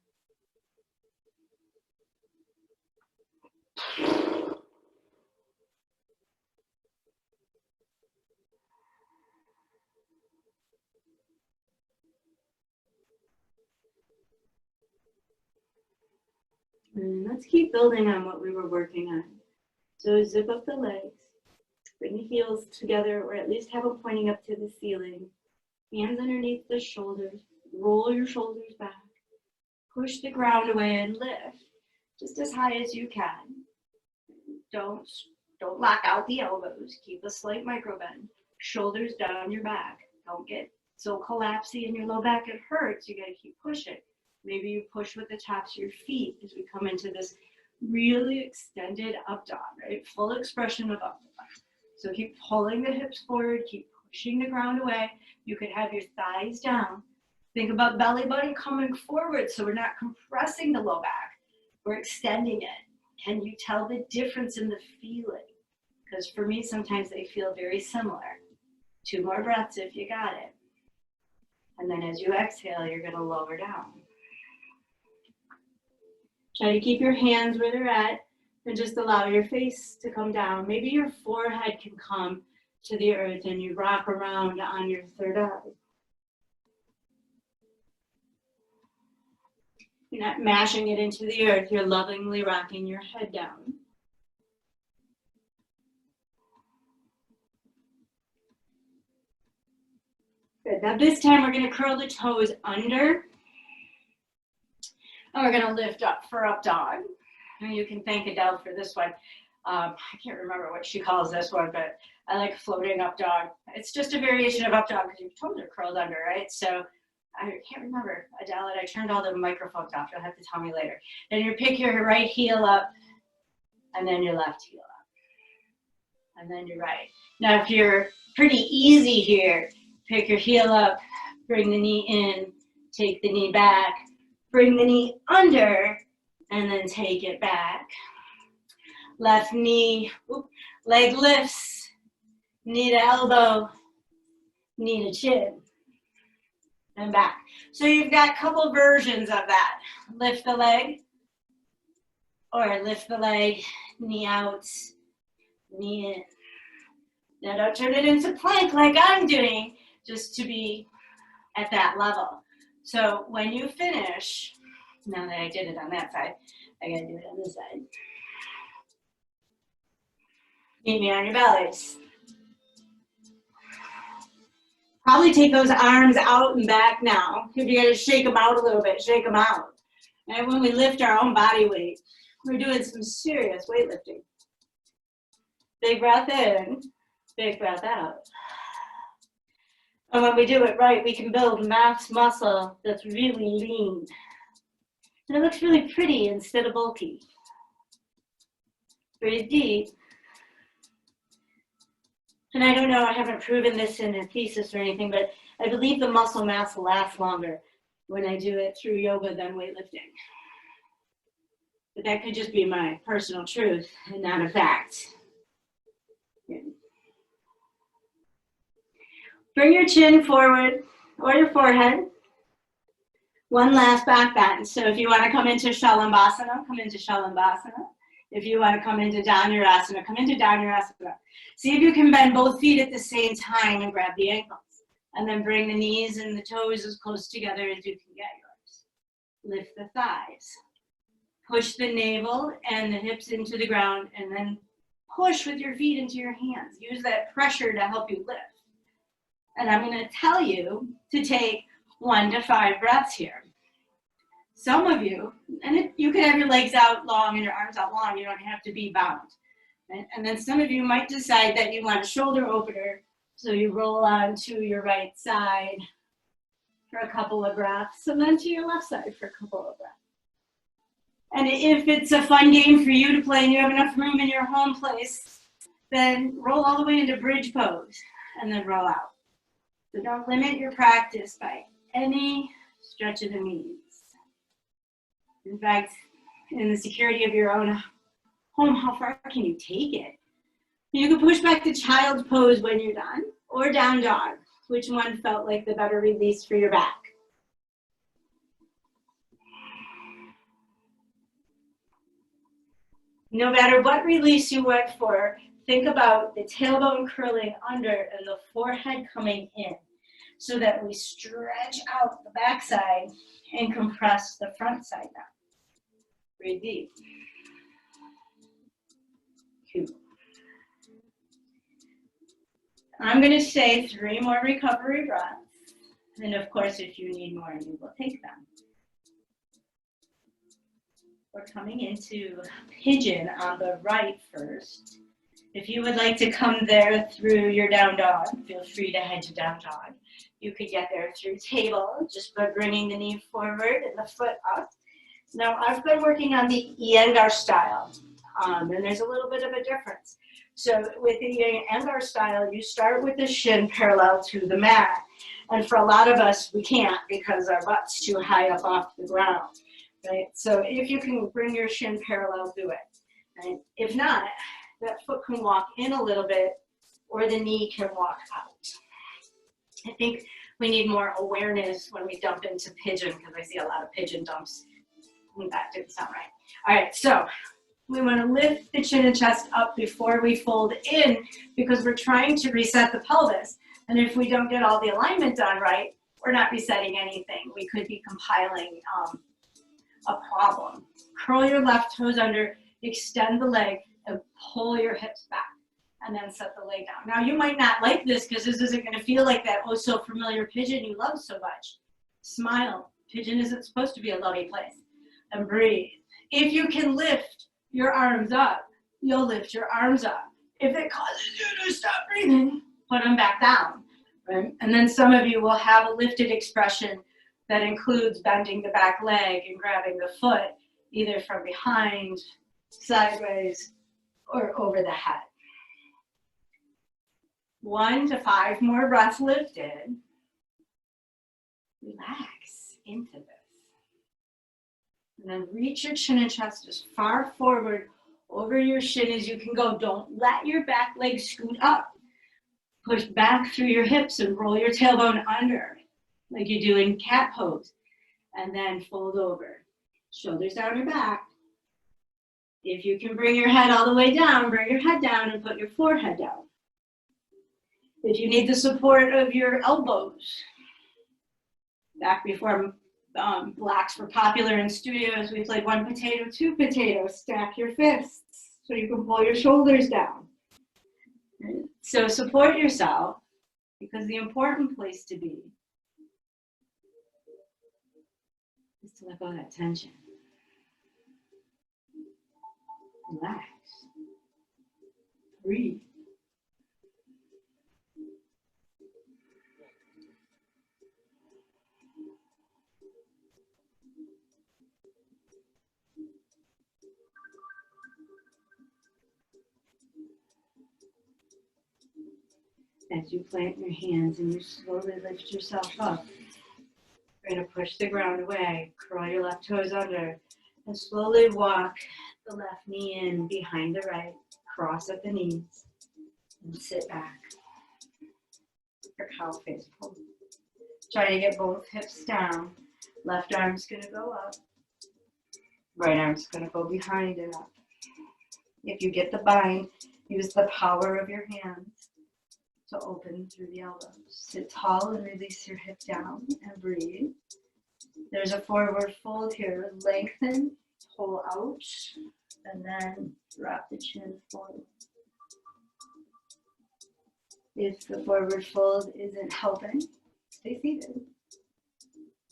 And let's keep building on what we were working on. So zip up the legs, bring the heels together, or at least have them pointing up to the ceiling. Hands underneath the shoulders, roll your shoulders back. Push the ground away and lift just as high as you can. Don't lock out the elbows. Keep a slight micro bend. Shoulders down your back. Don't get so collapsy in your low back it hurts. You got to keep pushing. Maybe you push with the tops of your feet as we come into this really extended up dog, right? Full expression of up dog. So keep pulling the hips forward, keep pushing the ground away. You could have your thighs down. Think about belly button coming forward so we're not compressing the low back. We're extending it. Can you tell the difference in the feeling? Because for me, sometimes they feel very similar. 2 more breaths if you got it. And then as you exhale, you're going to lower down. Try to keep your hands where they're at and just allow your face to come down. Maybe your forehead can come to the earth and you rock around on your third eye. You're not mashing it into the earth. You're lovingly rocking your head down. Good. Now this time we're going to curl the toes under. And we're going to lift up for up dog. And you can thank Adele for this one. I can't remember what she calls this one, but I like floating up dog. It's just a variation of up dog because your toes are curled under, right? So I can't remember, Adele, I turned all the microphones off. You'll have to tell me later. Then you pick your right heel up and then your left heel up. and then your right. Now, if you're pretty easy here, pick your heel up, bring the knee in, take the knee back, bring the knee under, and then take it back. Left knee, leg lifts, knee to elbow, knee to chin, and back. So you've got a couple versions of that. Lift the leg, or lift the leg, knee out, knee in. Now don't turn it into plank like I'm doing, just to be at that level. So when you finish, now that I did it on that side, I gotta do it on this side. Meet me on your bellies. Probably take those arms out and back now. If you gotta shake them out a little bit, shake them out. And when we lift our own body weight, we're doing some serious weightlifting. Big breath in, big breath out. And when we do it right, we can build mass muscle that's really lean. And it looks really pretty instead of bulky. Breathe deep. And I don't know, I haven't proven this in a thesis or anything, but I believe the muscle mass lasts longer when I do it through yoga than weightlifting. But that could just be my personal truth and not a fact. Bring your chin forward or your forehead. One last back bend. So if you want to come into Shalambhasana, come into Shalambhasana. If you want to come into Dhanurasana, come into Dhanurasana. See if you can bend both feet at the same time and grab the ankles. And then bring the knees and the toes as close together as you can get yours. Lift the thighs. Push the navel and the hips into the ground, and then push with your feet into your hands. Use that pressure to help you lift. And I'm going to tell you to take 1 to 5 breaths here. Some of you, and you can have your legs out long and your arms out long, you don't have to be bound. And then some of you might decide that you want a shoulder opener, so you roll onto your right side for a couple of breaths, and then to your left side for a couple of breaths. And if it's a fun game for you to play and you have enough room in your home place, then roll all the way into bridge pose and then roll out. So don't limit your practice by any stretch of the means. In fact, in the security of your own home, how far can you take it? You can push back to child's pose when you're done, or down dog. Which one felt like the better release for your back? No matter what release you went for, think about the tailbone curling under and the forehead coming in so that we stretch out the back side and compress the front side now. Breathe deep. 2. I'm going to say 3 more recovery breaths. And of course, if you need more, you will take them. We're coming into pigeon on the right first. If you would like to come there through your down dog, feel free to head to down dog. You could get there through table, just by bringing the knee forward and the foot up. Now, I've been working on the Iyengar style, and there's a little bit of a difference. So with the Iyengar style, you start with the shin parallel to the mat. And for a lot of us, we can't because our butt's too high up off the ground. Right? So if you can bring your shin parallel, do it. Right? If not, that foot can walk in a little bit or the knee can walk out. I think we need more awareness when we dump into pigeon because I see a lot of pigeon dumps. That didn't sound right. All right, so we want to lift the chin and chest up before we fold in because we're trying to reset the pelvis. And if we don't get all the alignment done right, we're not resetting anything. We could be compiling a problem. Curl your left toes under, extend the leg, and pull your hips back, and then set the leg down. Now, you might not like this because this isn't going to feel like that oh so familiar pigeon you love so much. Smile. Pigeon isn't supposed to be a lovey place. And breathe. If you can lift your arms up, you'll lift your arms up. If it causes you to stop breathing, put them back down. Right? And then some of you will have a lifted expression that includes bending the back leg and grabbing the foot, either from behind, sideways, or over the head. 1 to 5 more breaths lifted. Relax into this. And then reach your chin and chest as far forward over your shin as you can go. Don't let your back leg scoot up. Push back through your hips and roll your tailbone under like you do in cat pose. And then fold over. Shoulders down your back. If you can bring your head all the way down, bring your head down and put your forehead down. If you need the support of your elbows, back before blocks were popular in studios, we played 1 potato, 2 potatoes, stack your fists so you can pull your shoulders down. So support yourself, because the important place to be is to let go of that tension. Relax. Breathe. As you plant your hands and you slowly lift yourself up, you're going to push the ground away, curl your left toes under, and slowly walk the left knee in behind the right, cross at the knees, and sit back. Your cow face pose. Try to get both hips down. Left arm's going to go up. Right arm's going to go behind and up. If you get the bind, use the power of your hands to open through the elbows. Sit tall and release your hip down and breathe. There's a forward fold here. Lengthen, pull out, and then drop the chin forward. If the forward fold isn't helping, stay seated.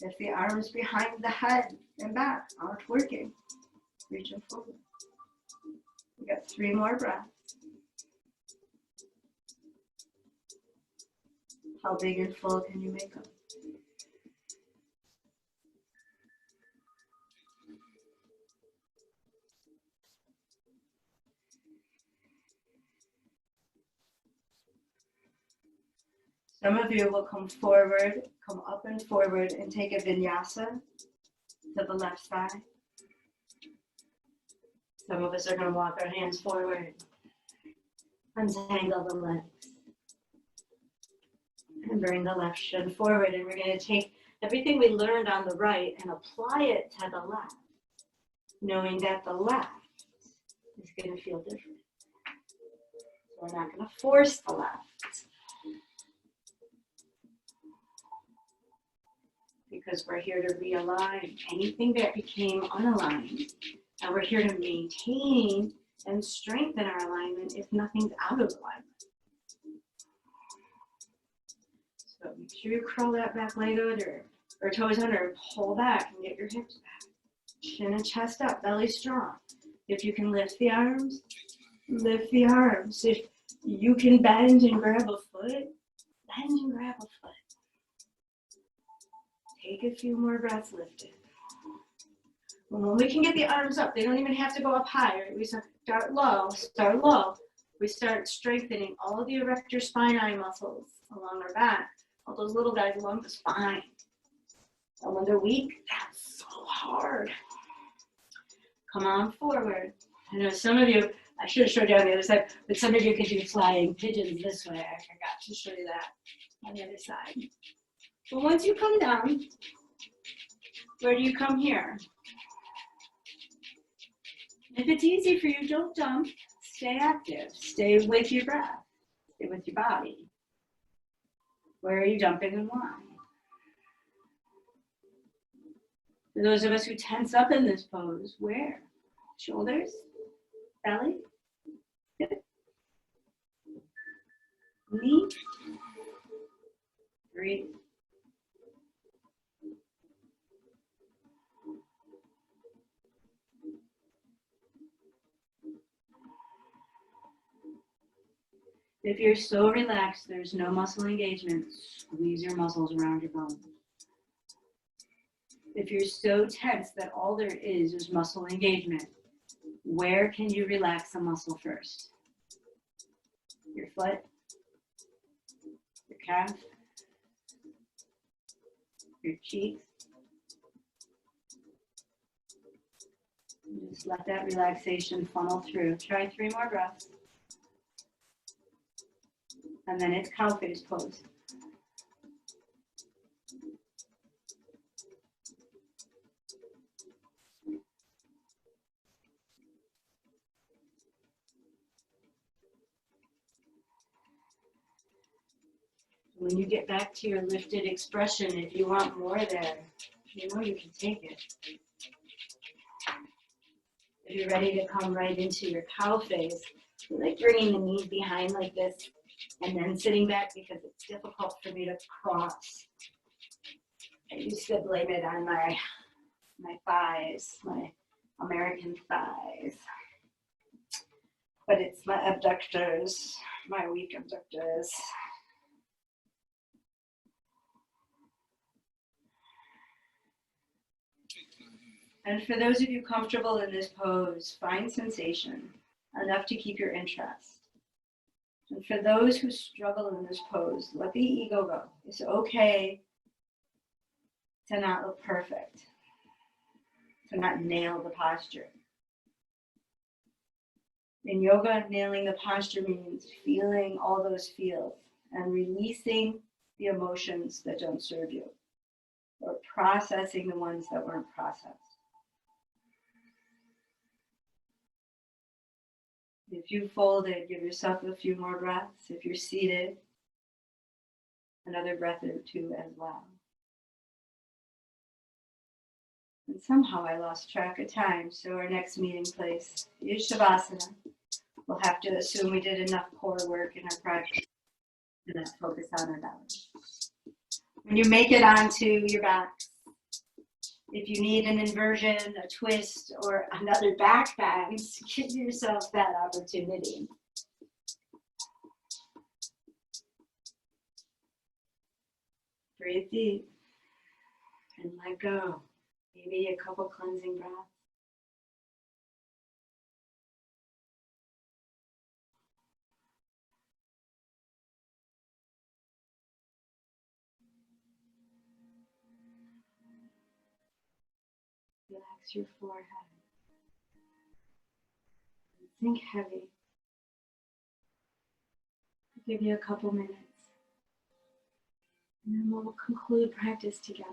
If the arms behind the head and back aren't working, reach them forward. We got 3 more breaths. How big and full can you make them? Some of you will come forward, come up and forward and take a vinyasa to the left side. Some of us are going to walk our hands forward, untangle the legs, and bring the left shin forward. And we're going to take everything we learned on the right and apply it to the left, knowing that the left is going to feel different. So we're not going to force the left, because we're here to realign anything that became unaligned. And we're here to maintain and strengthen our alignment if nothing's out of alignment. So make sure you curl that back leg under, or toes under, and pull back and get your hips back. Chin and chest up, belly strong. If you can lift the arms, lift the arms. If you can bend and grab a foot, bend and grab a foot. Take a few more breaths lifted. When we can get the arms up, they don't even have to go up higher. We start low, We start strengthening all of the erector spinae muscles along our back, all those little guys along the spine. And when they're weak, that's so hard. Come on forward. I know some of you, I should have showed you on the other side, but some of you could do flying pigeons this way. I forgot to show you that on the other side. But once you come down, where do you come here? If it's easy for you, don't dump. Stay active. Stay with your breath. Stay with your body. Where are you dumping and why? For those of us who tense up in this pose, where? Shoulders? Belly? Hip? Knee? Breathe. If you're so relaxed, there's no muscle engagement, squeeze your muscles around your bones. If you're so tense that all there is muscle engagement, where can you relax the muscle first? Your foot, calf, your cheeks. And just let that relaxation funnel through. Try 3 more breaths. And then it's cow face pose. When you get back to your lifted expression, if you want more there, you know you can take it. If you're ready to come right into your cow face, like bringing the knees behind like this and then sitting back because it's difficult for me to cross. I used to blame it on my thighs, my American thighs. But it's my abductors, my weak abductors. And for those of you comfortable in this pose, find sensation enough to keep your interest. And for those who struggle in this pose, let the ego go. It's okay to not look perfect, to not nail the posture. In yoga, nailing the posture means feeling all those feels and releasing the emotions that don't serve you, or processing the ones that weren't processed. If you folded, give yourself a few more breaths. If you're seated, another breath or 2 as well. And somehow I lost track of time, so our next meeting place is Shavasana. We'll have to assume we did enough core work in our practice and let's focus on our belly. When you make it onto your back, if you need an inversion, a twist, or another back bend, give yourself that opportunity. Breathe deep and let go. Maybe a couple cleansing breaths. Relax your forehead. Think heavy. I'll give you a couple minutes. And then we'll conclude practice together.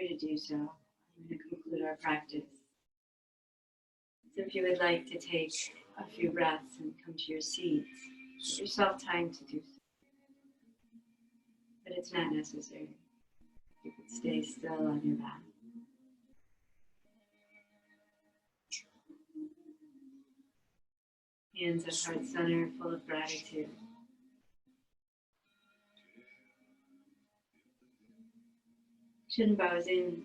free to do so. I'm going to conclude our practice. So if you would like to take a few breaths and come to your seats, give yourself time to do so. But it's not necessary. You can stay still on your back. Hands at heart center, full of gratitude. Chin bows in.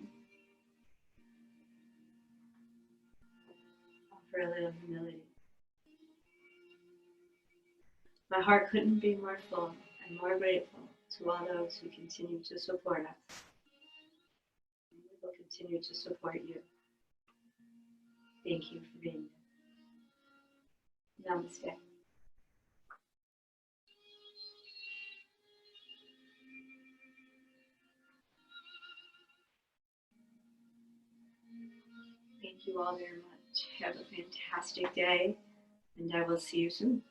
Offer a little humility. My heart couldn't be more full and more grateful to all those who continue to support us. And we will continue to support you. Thank you for being here. Namaste. Thank you all very much. Have a fantastic day, and I will see you soon.